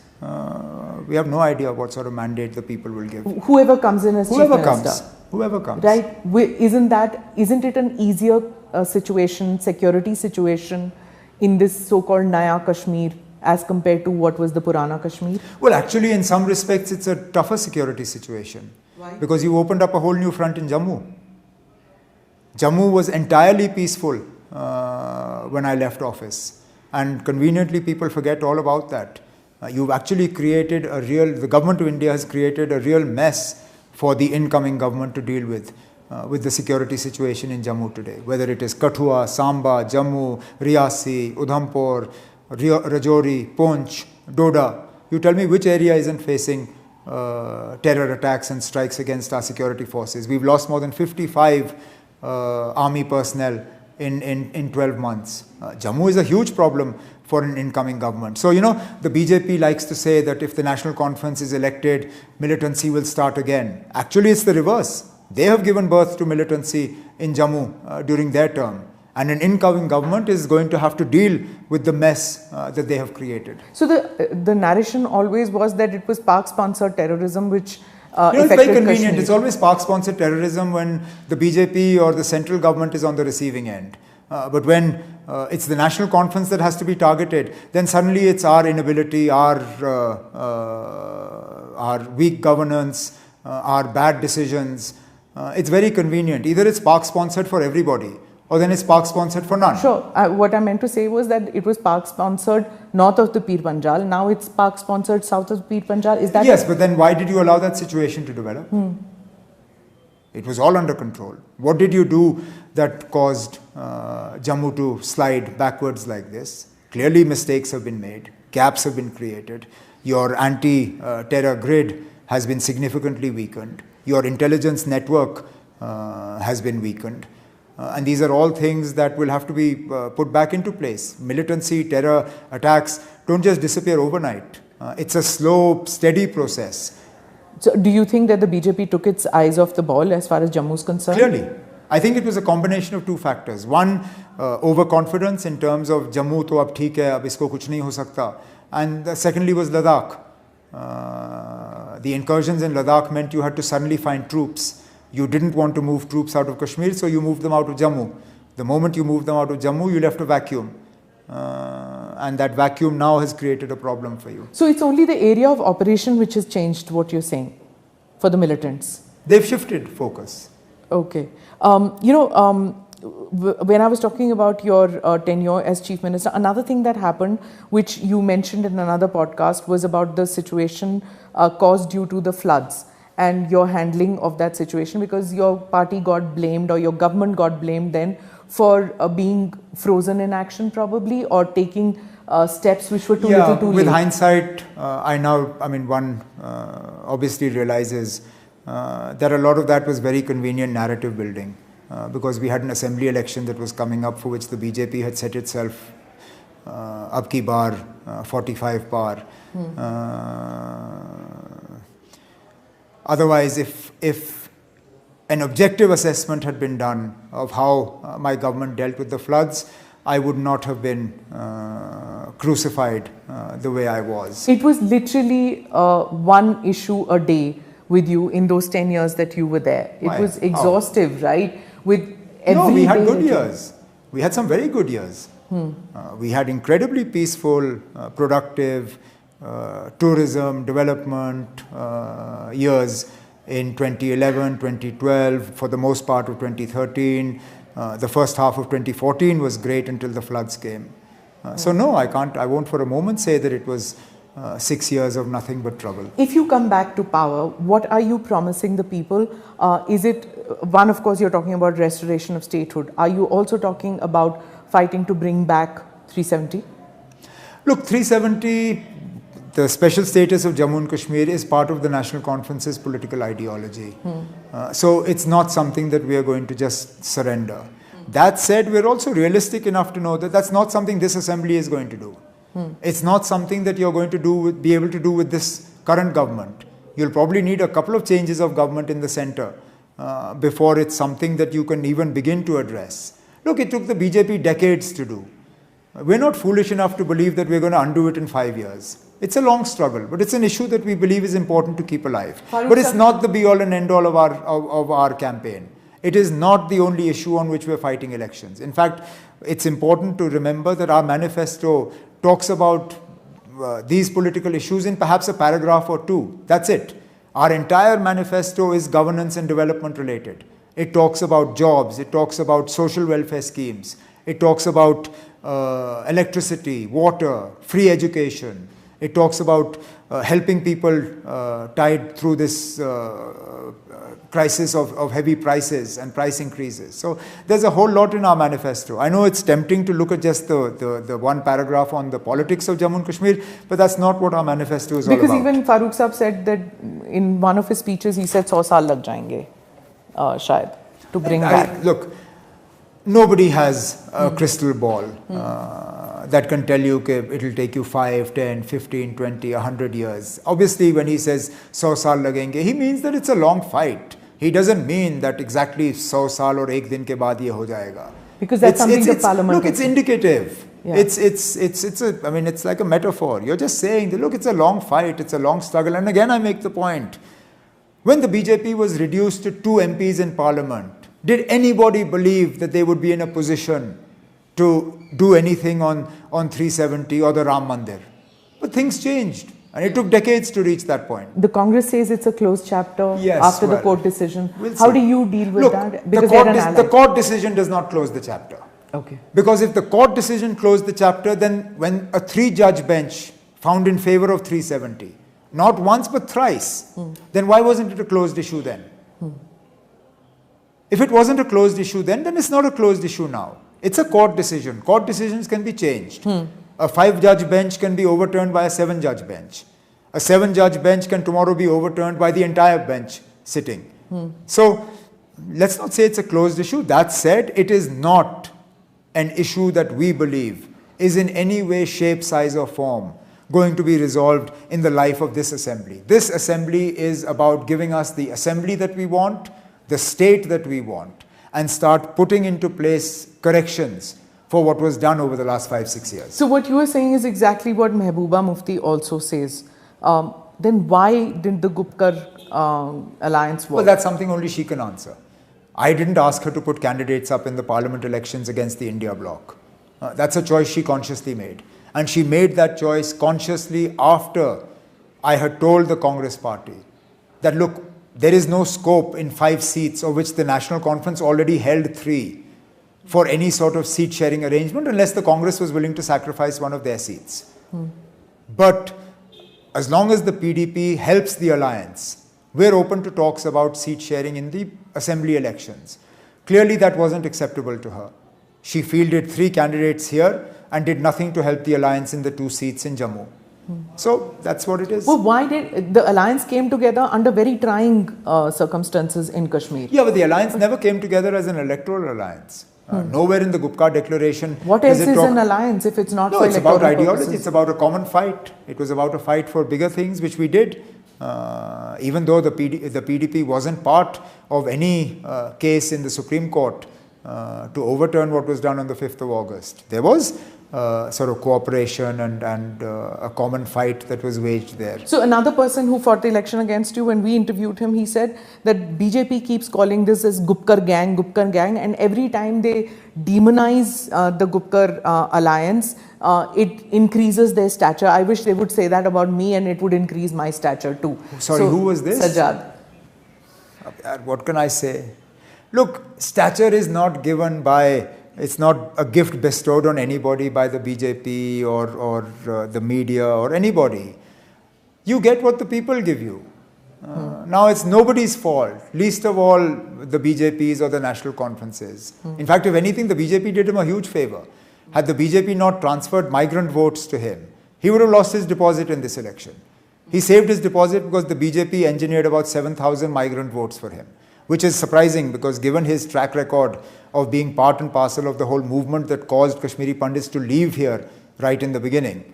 We have no idea what sort of mandate the people will give. Whoever comes in as Chief Minister. Whoever comes. Right. Isn't it an easier situation, security situation in this so-called Naya Kashmir as compared to what was the Purana Kashmir? Well, actually, in some respects, it's a tougher security situation. Why? Because you opened up a whole new front in Jammu. Jammu was entirely peaceful when I left office. And conveniently, people forget all about that. You've actually created the government of India has created a real mess for the incoming government to deal with the security situation in Jammu today. Whether it is Kathua, Samba, Jammu, Riyasi, Udhampur, Rajouri, Poonch, Doda. You tell me which area isn't facing terror attacks and strikes against our security forces. We've lost more than 55 army personnel in 12 months. Jammu is a huge problem for an incoming government. So, the BJP likes to say that if the National Conference is elected, militancy will start again. Actually, it's the reverse. They have given birth to militancy in Jammu during their term. And an incoming government is going to have to deal with the mess that they have created. So the narration always was that it was Pak-sponsored terrorism which it's very convenient. Kashmir. It's always Pak-sponsored terrorism when the BJP or the central government is on the receiving end. But when it's the National Conference that has to be targeted, then suddenly it's our inability, our weak governance, our bad decisions. It's very convenient. Either it's Pak-sponsored for everybody, or then it's Pak-sponsored for none. Sure. What I meant to say was that it was Pak-sponsored north of the Pir Panjal. Now it's Pak-sponsored south of the Pir Panjal. Is that yes? But then why did you allow that situation to develop? It was all under control. What did you do that caused Jammu to slide backwards like this? Clearly mistakes have been made. Gaps have been created. Your anti-terror grid has been significantly weakened. Your intelligence network has been weakened. And these are all things that will have to be put back into place. Militancy, terror, attacks don't just disappear overnight. It's a slow, steady process. So do you think that the BJP took its eyes off the ball as far as Jammu is concerned? Clearly. I think it was a combination of two factors. One, overconfidence in terms of Jammu to ab theek hai, ab isko kuch nahi ho sakta. And secondly was Ladakh. The incursions in Ladakh meant you had to suddenly find troops. You didn't want to move troops out of Kashmir, so you moved them out of Jammu. The moment you moved them out of Jammu, you left a vacuum. And that vacuum now has created a problem for you. So it's only the area of operation which has changed, what you're saying, for the militants? They've shifted focus. Okay. When I was talking about your tenure as Chief Minister, another thing that happened, which you mentioned in another podcast, was about the situation caused due to the floods and your handling of that situation, because your party got blamed or your government got blamed then for being frozen in action probably, or taking steps which were too little too late. With hindsight, one obviously realizes that a lot of that was very convenient narrative building. Because we had an assembly election that was coming up for which the BJP had set itself ab ki bar 45 par. Otherwise, if an objective assessment had been done of how my government dealt with the floods, I would not have been crucified the way I was. It was literally one issue a day with you in those 10 years that you were there. It was exhaustive, right? With every No, we had day good years. We had some very good years. We had incredibly peaceful, productive tourism, development years in 2011, 2012, for the most part of 2013. The first half of 2014 was great until the floods came. So no, I won't for a moment say that it was 6 years of nothing but trouble. If you come back to power, what are you promising the people? Is it, one, of course, you're talking about restoration of statehood. Are you also talking about fighting to bring back 370? Look, 370, the special status of Jammu and Kashmir is part of the National Conference's political ideology. So it's not something that we are going to just surrender. That said, we're also realistic enough to know that that's not something this assembly is going to do. It's not something that you're going to be able to do with this current government. You'll probably need a couple of changes of government in the center before it's something that you can even begin to address. Look, it took the BJP decades to do. We're not foolish enough to believe that we're going to undo it in 5 years. It's a long struggle, but it's an issue that we believe is important to keep alive. But it's not the be-all and end-all of our campaign. It is not the only issue on which we're fighting elections. In fact, it's important to remember that our manifesto talks about these political issues in perhaps a paragraph or two. That's it. Our entire manifesto is governance and development related. It talks about jobs. It talks about social welfare schemes. It talks about electricity, water, free education. It talks about helping people tide through this crisis of heavy prices and price increases. So there's a whole lot in our manifesto. I know it's tempting to look at just the one paragraph on the politics of Jammu and Kashmir, but that's not what our manifesto is all about. Because even Farooq Saab said that in one of his speeches, he said 100 saal lag jayenge, shayad, to bring back. Look, nobody has a crystal ball that can tell you that it will take you 5, 10, 15, 20, 100 years. Obviously, when he says 100 saal lagenge, he means that it's a long fight. He doesn't mean that exactly 100 saal or ek din ke baad ye ho jayega. Because that's something the parliament. Look, it's indicative. Yeah. It's like a metaphor. You're just saying that, look, it's a long fight, it's a long struggle. And again, I make the point. When the BJP was reduced to 2 MPs in parliament, did anybody believe that they would be in a position to do anything on 370 or the Ram Mandir? But things changed. And it took decades to reach that point. The Congress says it's a closed chapter after the court decision. We'll How do you deal with that? Because the court decision does not close the chapter. Okay. Because if the court decision closed the chapter, then when a 3-judge bench found in favor of 370, not once but thrice, then why wasn't it a closed issue then? If it wasn't a closed issue then it's not a closed issue now. It's a court decision. Court decisions can be changed. A 5-judge bench can be overturned by a 7-judge bench. A 7-judge bench can tomorrow be overturned by the entire bench sitting. So let's not say it's a closed issue. That said, it is not an issue that we believe is in any way, shape, size or form going to be resolved in the life of this assembly. This assembly is about giving us the assembly that we want, the state that we want, and start putting into place corrections for what was done over the last 5-6 years. So what you are saying is exactly what Mehbooba Mufti also says. Then why didn't the Gupkar alliance work? Well, that's something only she can answer. I didn't ask her to put candidates up in the parliament elections against the India bloc. That's a choice she consciously made. And she made that choice consciously after I had told the Congress party that, look, there is no scope in 5 seats, of which the National Conference already held 3, for any sort of seat sharing arrangement unless the Congress was willing to sacrifice one of their seats. But as long as the PDP helps the alliance, we're open to talks about seat sharing in the assembly elections. Clearly that wasn't acceptable to her. She fielded 3 candidates here and did nothing to help the alliance in the 2 seats in Jammu. So that's what it is. Well, why did the alliance came together under very trying circumstances in Kashmir? Yeah, but the alliance never came together as an electoral alliance. Nowhere in the Gupkar declaration. What else is an alliance if it's not for electoral it's about ideology. purposes? It's about a common fight. It was about a fight for bigger things, which we did. Even though the PDP wasn't part of any case in the Supreme Court to overturn what was done on the 5th of August. There was sort of cooperation and a common fight that was waged there. So another person who fought the election against you, when we interviewed him, he said that BJP keeps calling this as Gupkar gang, and every time they demonize the Gupkar alliance, it increases their stature. I wish they would say that about me, and it would increase my stature too. Sorry, so, who was this? Sajjad. What can I say? Look, stature is not given by, it's not a gift bestowed on anybody by the BJP or the media or anybody. You get what the people give you. Now it's nobody's fault, least of all the BJPs or the national conferences. In fact, if anything, the BJP did him a huge favor. Had the BJP not transferred migrant votes to him, he would have lost his deposit in this election. He saved his deposit because the BJP engineered about 7,000 migrant votes for him, which is surprising because given his track record of being part and parcel of the whole movement that caused Kashmiri Pandits to leave here right in the beginning,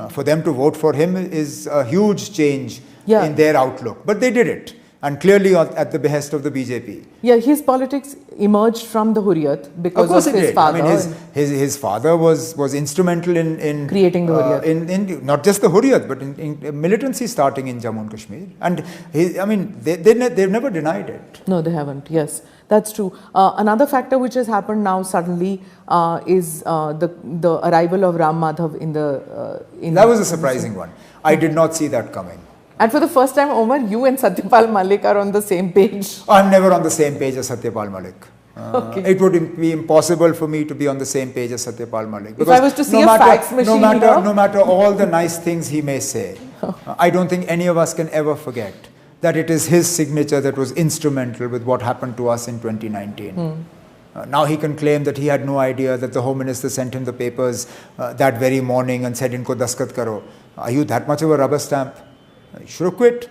for them to vote for him is a huge change in their outlook. But they did it, and clearly at the behest of the BJP. Yeah, his politics emerged from the Hurriyat because of his father. I mean, his father was instrumental in creating the Hurriyat. In not just the Hurriyat, but in militancy starting in Jammu and Kashmir. And they've never denied it. No, they haven't. Yes, that's true. Another factor which has happened now suddenly is the arrival of Ram Madhav in the. That was a surprising one. I did not see that coming. And for the first time, Omar, you and Satyapal Malik are on the same page. I'm never on the same page as Satyapal Malik. Okay. It would be impossible for me to be on the same page as Satyapal Malik. If I was to see a fax machine no matter all the nice things he may say, I don't think any of us can ever forget that it is his signature that was instrumental with what happened to us in 2019. Now he can claim that he had no idea that the Home Minister sent him the papers that very morning and said, "Inko daskat karo." Are you that much of a rubber stamp? You should have quit.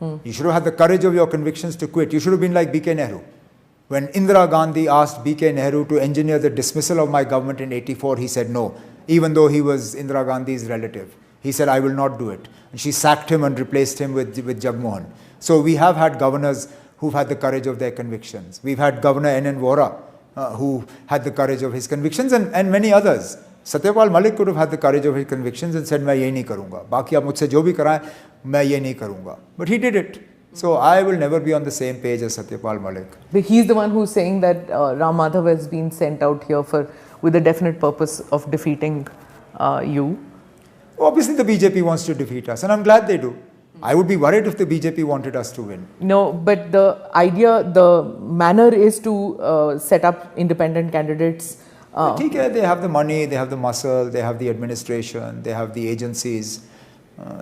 You should have had the courage of your convictions to quit. You should have been like B.K. Nehru. When Indira Gandhi asked B.K. Nehru to engineer the dismissal of my government in '84, he said no, even though he was Indira Gandhi's relative. He said, "I will not do it." And she sacked him and replaced him with Jagmohan. So we have had governors who've had the courage of their convictions. We've had Governor N.N. Vora, who had the courage of his convictions, and many others. Satyapal Malik could have had the courage of his convictions and said, "मैं ये नहीं करूँगा. बाकी आप मुझसे जो भी कराएं, मैं ये नहीं करूँगा." But he did it. So I will never be on the same page as Satyapal Malik. But he's the one who's saying that Ram Madhav has been sent out here with the definite purpose of defeating you. Obviously, the BJP wants to defeat us, and I'm glad they do. I would be worried if the BJP wanted us to win. No, but the idea, the manner is to set up independent candidates. They have the money, they have the muscle, they have the administration, they have the agencies.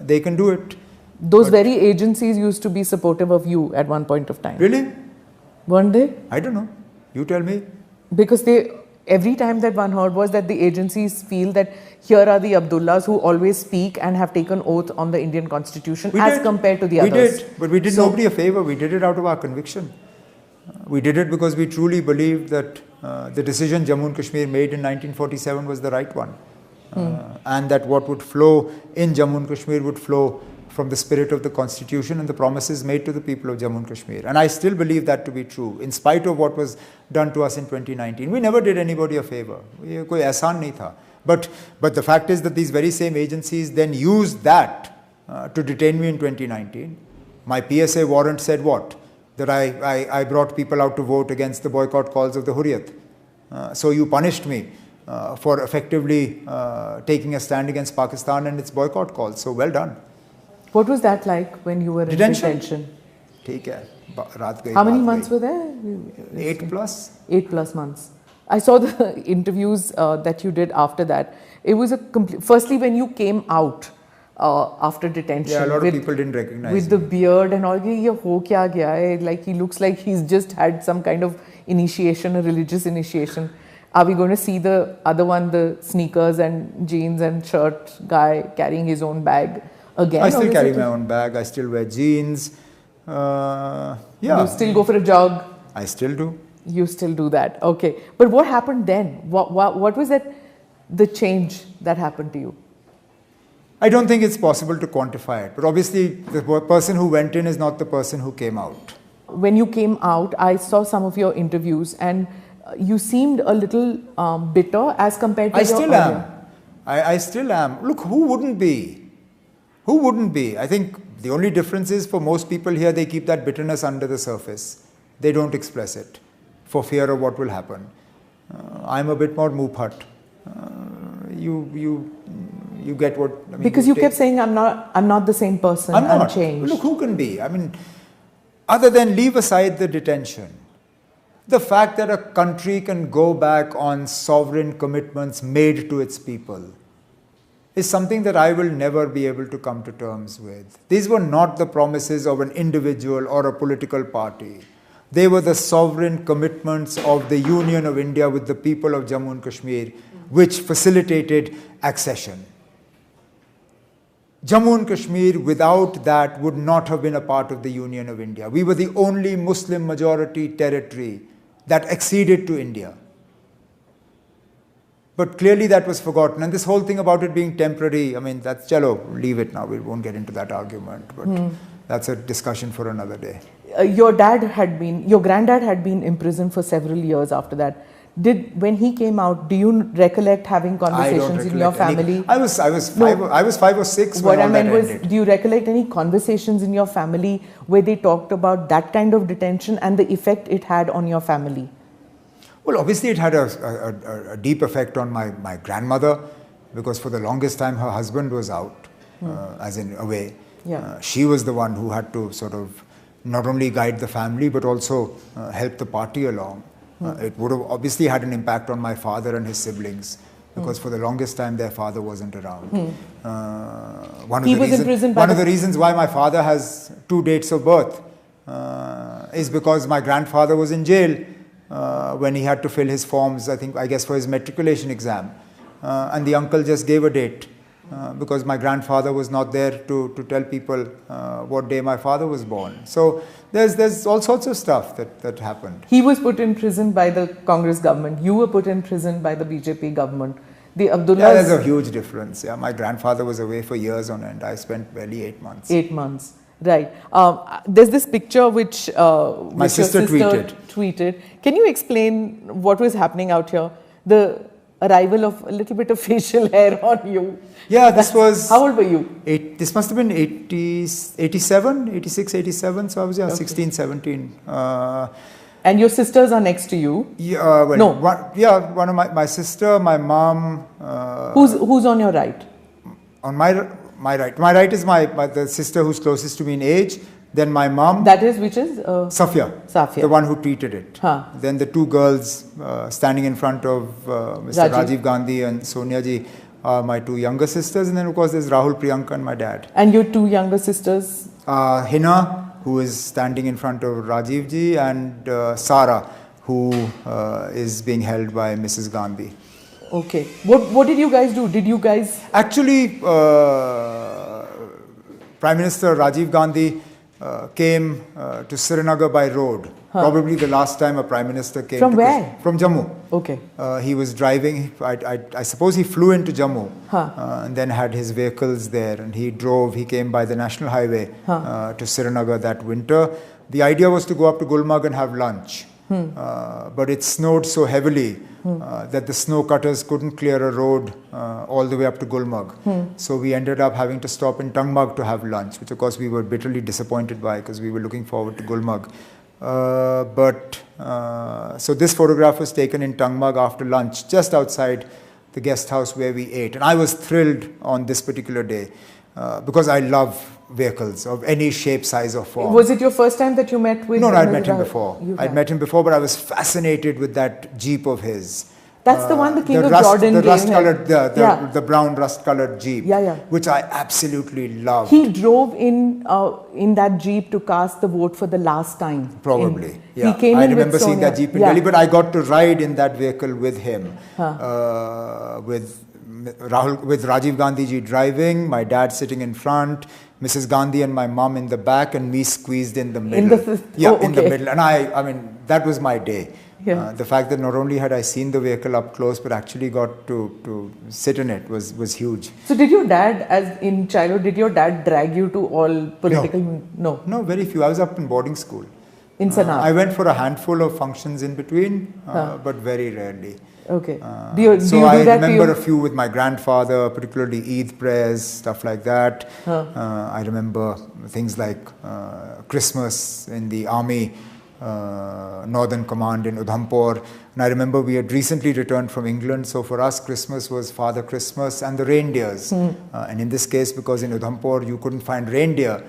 They can do it. Those very agencies used to be supportive of you at one point of time. Really? Weren't they? I don't know. You tell me. Because every time that one heard was that the agencies feel that here are the Abdullahs who always speak and have taken oath on the Indian constitution compared to the others. We did, but we did nobody a favor. We did it out of our conviction. We did it because we truly believed that the decision Jammu and Kashmir made in 1947 was the right one. And that what would flow in Jammu and Kashmir would flow from the spirit of the constitution and the promises made to the people of Jammu and Kashmir. And I still believe that to be true, in spite of what was done to us in 2019. We never did anybody a favor. Koi ehsan nahi tha. But the fact is that these very same agencies then used that to detain me in 2019. My PSA warrant said what? That I brought people out to vote against the boycott calls of the Hurriyat. So you punished me for effectively taking a stand against Pakistan and its boycott calls. So well done. What was that like when you were in detention? How many months were there? 8 plus. 8+ months. I saw the interviews that you did after that. It was a complete. Firstly, when you came out after detention, yeah, a lot of people didn't recognize with the beard and all. Ye ho kya gaya hai? Like he looks like he's just had some kind of initiation, a religious initiation. Are we going to see the other one, the sneakers and jeans and shirt guy carrying his own bag again? I still carry my own bag. I still wear jeans. Yeah. You still go for a jog? I still do. You still do that. Okay. But what happened then? What was the change that happened to you? I don't think it's possible to quantify it. But obviously, the person who went in is not the person who came out. When you came out, I saw some of your interviews and you seemed a little bitter as compared to I your still earlier. am. I still am. Look, who wouldn't be? Who wouldn't be? I think the only difference is for most people here, they keep that bitterness under the surface. They don't express it for fear of what will happen. I'm a bit more muphat. You get what I mean. Because you kept saying, I'm not the same person. I'm not. Changed. Look, who can be? I mean, other than leave aside the detention, the fact that a country can go back on sovereign commitments made to its people is something that I will never be able to come to terms with. These were not the promises of an individual or a political party. They were the sovereign commitments of the Union of India with the people of Jammu and Kashmir, which facilitated accession. Jammu and Kashmir, without that, would not have been a part of the Union of India. We were the only Muslim majority territory that acceded to India. But clearly that was forgotten. And this whole thing about it being temporary, I mean, that's, chalo, leave it now. We won't get into that argument. But that's a discussion for another day. Your granddad had been imprisoned for several years after that. When he came out, do you recollect having conversations in your family? I was 5 or 6 when all that ended. Do you recollect any conversations in your family where they talked about that kind of detention and the effect it had on your family? Well, obviously it had a deep effect on my grandmother, because for the longest time her husband was out, as in away. Yeah. She was the one who had to sort of not only guide the family but also help the party along. It would have obviously had an impact on my father and his siblings, because for the longest time their father wasn't around. One of the reasons why my father has 2 dates of birth is because my grandfather was in jail when he had to fill his forms, I guess for his matriculation exam. And the uncle just gave a date because my grandfather was not there to tell people what day my father was born. So there's all sorts of stuff that happened. He was put in prison by the Congress government. You were put in prison by the BJP government. The Abdullahs... Yeah, there's a huge difference. Yeah, my grandfather was away for years on end. I spent barely 8 months. 8 months. Right. There's this picture which my sister tweeted. Can you explain what was happening out here? The arrival of a little bit of facial hair on you. Yeah, this was... How old were you? This must have been 86, 87. So I was 16, 17. And your sisters are next to you? Yeah, one of my sister, my mom. Who's on your right? On my right. My right is the sister who's closest to me in age. Then my mom. That is, which is? Safia. The one who treated it. Then the 2 girls standing in front of Mr. Rajiv Gandhi and Sonia ji are my 2 younger sisters. And then of course there's Rahul, Priyanka and my dad. And your 2 younger sisters? Hina, who is standing in front of Rajiv ji, and Sara, who is being held by Mrs. Gandhi. Okay. What did you guys do? Did you guys... Actually, Prime Minister Rajiv Gandhi came to Srinagar by road. Probably the last time a Prime Minister came. From where? From Jammu. Okay. He was driving, I suppose he flew into Jammu and then had his vehicles there, and he came by the National Highway to Srinagar that winter. The idea was to go up to Gulmarg and have lunch. But it snowed so heavily that the snow cutters couldn't clear a road all the way up to Gulmarg. So we ended up having to stop in Tangmarg to have lunch, which of course we were bitterly disappointed by because we were looking forward to Gulmarg. So this photograph was taken in Tangmarg after lunch, just outside the guest house where we ate. And I was thrilled on this particular day because I love vehicles of any shape, size or form. Was it your first time that you met with... No, I'd met him before. I'd met him before, but I was fascinated with that Jeep of his. That's the one the King of Jordan gave him. The brown rust-colored Jeep, which I absolutely loved. He drove in that Jeep to cast the vote for the last time. Probably, He came I remember seeing that Jeep in Delhi, but I got to ride in that vehicle with him, with Rajiv Gandhi ji driving, my dad sitting in front, Mrs. Gandhi and my mom in the back, and me squeezed in the middle. In the middle. And I mean, that was my day. The fact that not only had I seen the vehicle up close, but actually got to sit in it was huge. So did your dad, as in childhood, drag you to all political... No, very few. I was up in boarding school. In Sanaa? I went for a handful of functions in between, but very rarely. Okay. Do you do I that remember a few with my grandfather, particularly Eid prayers, stuff like that. I remember things like Christmas in the army, Northern Command in Udhampur. And I remember we had recently returned from England, so for us Christmas was Father Christmas and the reindeers. And in this case, because in Udhampur you couldn't find reindeer,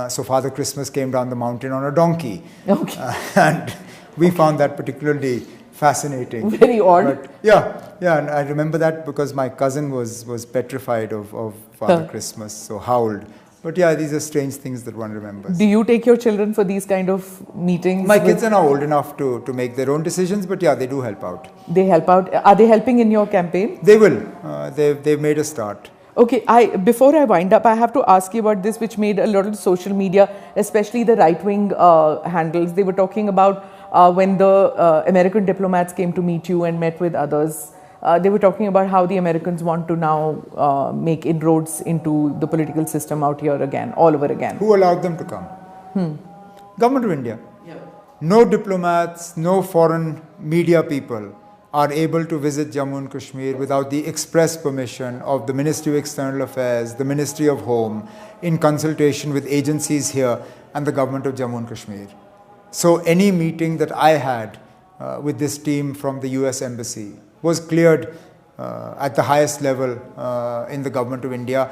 so Father Christmas came down the mountain on a donkey. Okay. And we found that particularly fascinating. Very odd. But yeah, and I remember that because my cousin was petrified of Father Christmas, so howled. But yeah, these are strange things that one remembers. Do you take your children for these kind of meetings? My kids are now old enough to make their own decisions, but yeah, they do help out. They help out. Are they helping in your campaign? They will. They've made a start. Okay, before I wind up, I have to ask you about this, which made a lot of social media, especially the right-wing handles. They were talking about when the American diplomats came to meet you and met with others. They were talking about how the Americans want to now make inroads into the political system out here again, all over again. Who allowed them to come? Government of India. Yeah. No diplomats, no foreign media people are able to visit Jammu and Kashmir without the express permission of the Ministry of External Affairs, the Ministry of Home, in consultation with agencies here and the government of Jammu and Kashmir. So any meeting that I had with this team from the US Embassy was cleared at the highest level in the government of India.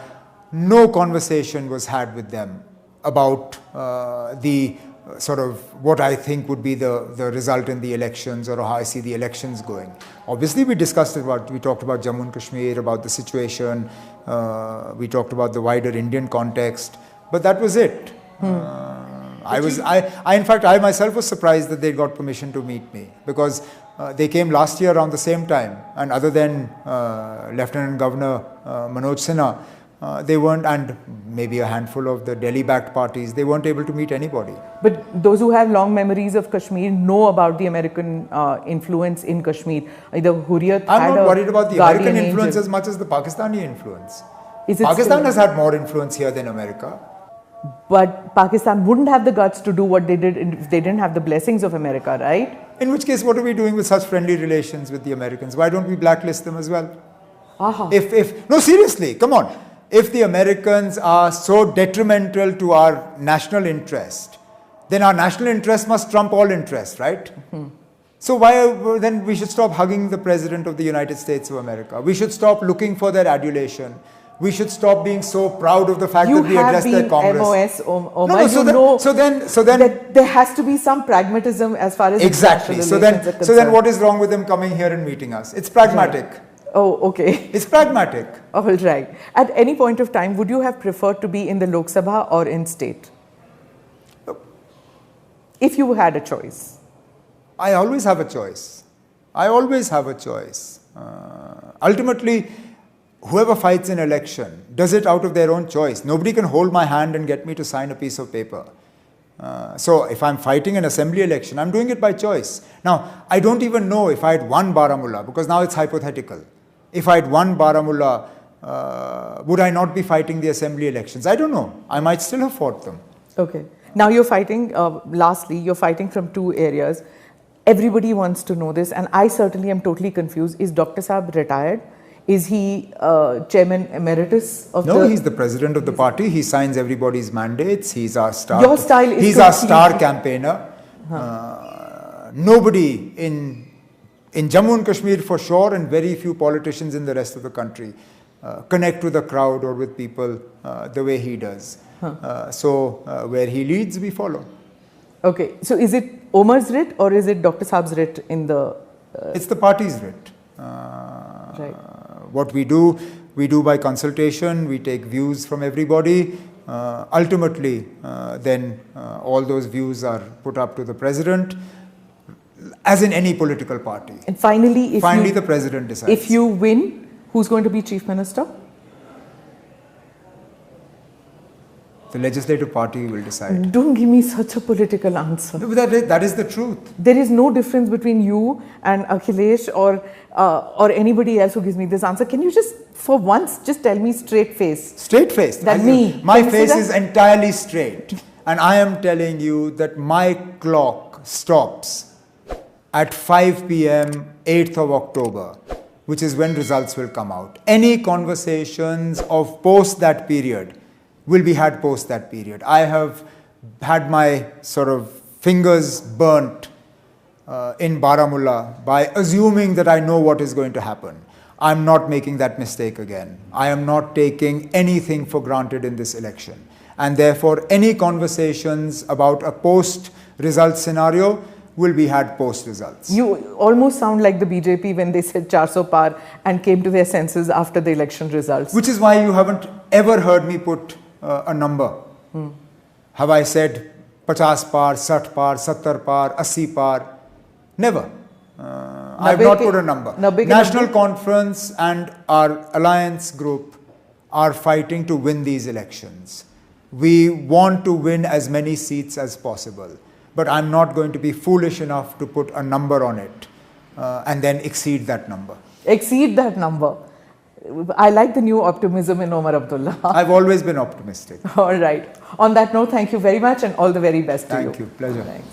No conversation was had with them about the sort of what I think would be the result in the elections or how I see the elections going. Obviously, we talked about Jammu and Kashmir, about the situation, we talked about the wider Indian context, but that was it. In fact, I myself was surprised that they got permission to meet me, because they came last year around the same time, and other than Lieutenant Governor Manoj Sinha, they weren't, and maybe a handful of the Delhi-backed parties, they weren't able to meet anybody. But those who have long memories of Kashmir know about the American influence in Kashmir. Either Hurriyat I'm not worried about the American influence as much as the Pakistani influence. Pakistan has had more influence here than America. But Pakistan wouldn't have the guts to do what they did if they didn't have the blessings of America, right? In which case, what are we doing with such friendly relations with the Americans? Why don't we blacklist them as well? No, seriously, come on. If the Americans are so detrimental to our national interest, then our national interest must trump all interest, right? So then we should stop hugging the President of the United States of America. We should stop looking for their adulation. We should stop being so proud of the fact that we address their Congress. Omar, so then there has to be some pragmatism as far as exactly. So then what is wrong with them coming here and meeting us? It's pragmatic. Right. Oh, okay. It's pragmatic. All right. At any point of time, would you have preferred to be in the Lok Sabha or in state? If you had a choice. I always have a choice. Ultimately, whoever fights an election does it out of their own choice. Nobody can hold my hand and get me to sign a piece of paper. So if I'm fighting an assembly election, I'm doing it by choice. Now, I don't even know if I had won Baramulla, because now it's hypothetical. If I had won Baramulla, would I not be fighting the assembly elections? I don't know. I might still have fought them. Okay. Now you're fighting, lastly, you're fighting from two areas. Everybody wants to know this, and I certainly am totally confused. Is Dr. Saab retired? Is he chairman emeritus of No, he's the president of the party. He signs everybody's mandates. He's our star. Your style is He's our star campaigner. Nobody in Jammu and Kashmir for sure, and very few politicians in the rest of the country connect with the crowd or with people the way he does. So where he leads, we follow. Okay. So is it Omar's writ or is it Dr. Saab's writ in the... It's the party's writ. Right. What we do by consultation. We take views from everybody. Ultimately, then all those views are put up to the president, as in any political party. And finally, the president decides. If you win, who's going to be chief minister? The legislative party will decide. Don't give me such a political answer. No, that is the truth. There is no difference between you and Akhilesh or anybody else who gives me this answer. Can you just, for once, just tell me straight face? Straight face. My face is entirely straight. And I am telling you that my clock stops at 5 p.m. 8th of October, which is when results will come out. Any conversations of post that period will be had post that period. I have had my sort of fingers burnt in Baramulla by assuming that I know what is going to happen. I'm not making that mistake again. I am not taking anything for granted in this election. And therefore, any conversations about a post-result scenario will be had post-results. You almost sound like the BJP when they said 400 par and came to their senses after the election results. Which is why you haven't ever heard me put a number. Have I said 50 par, 60 par, 70 par, 80 par? Never. I have not put a number. National Conference and our alliance group are fighting to win these elections. We want to win as many seats as possible. But I'm not going to be foolish enough to put a number on it and then exceed that number. Exceed that number. I like the new optimism in Omar Abdullah. I've always been optimistic. All right. On that note, thank you very much and all the very best to you. Thank you. Pleasure. Thanks.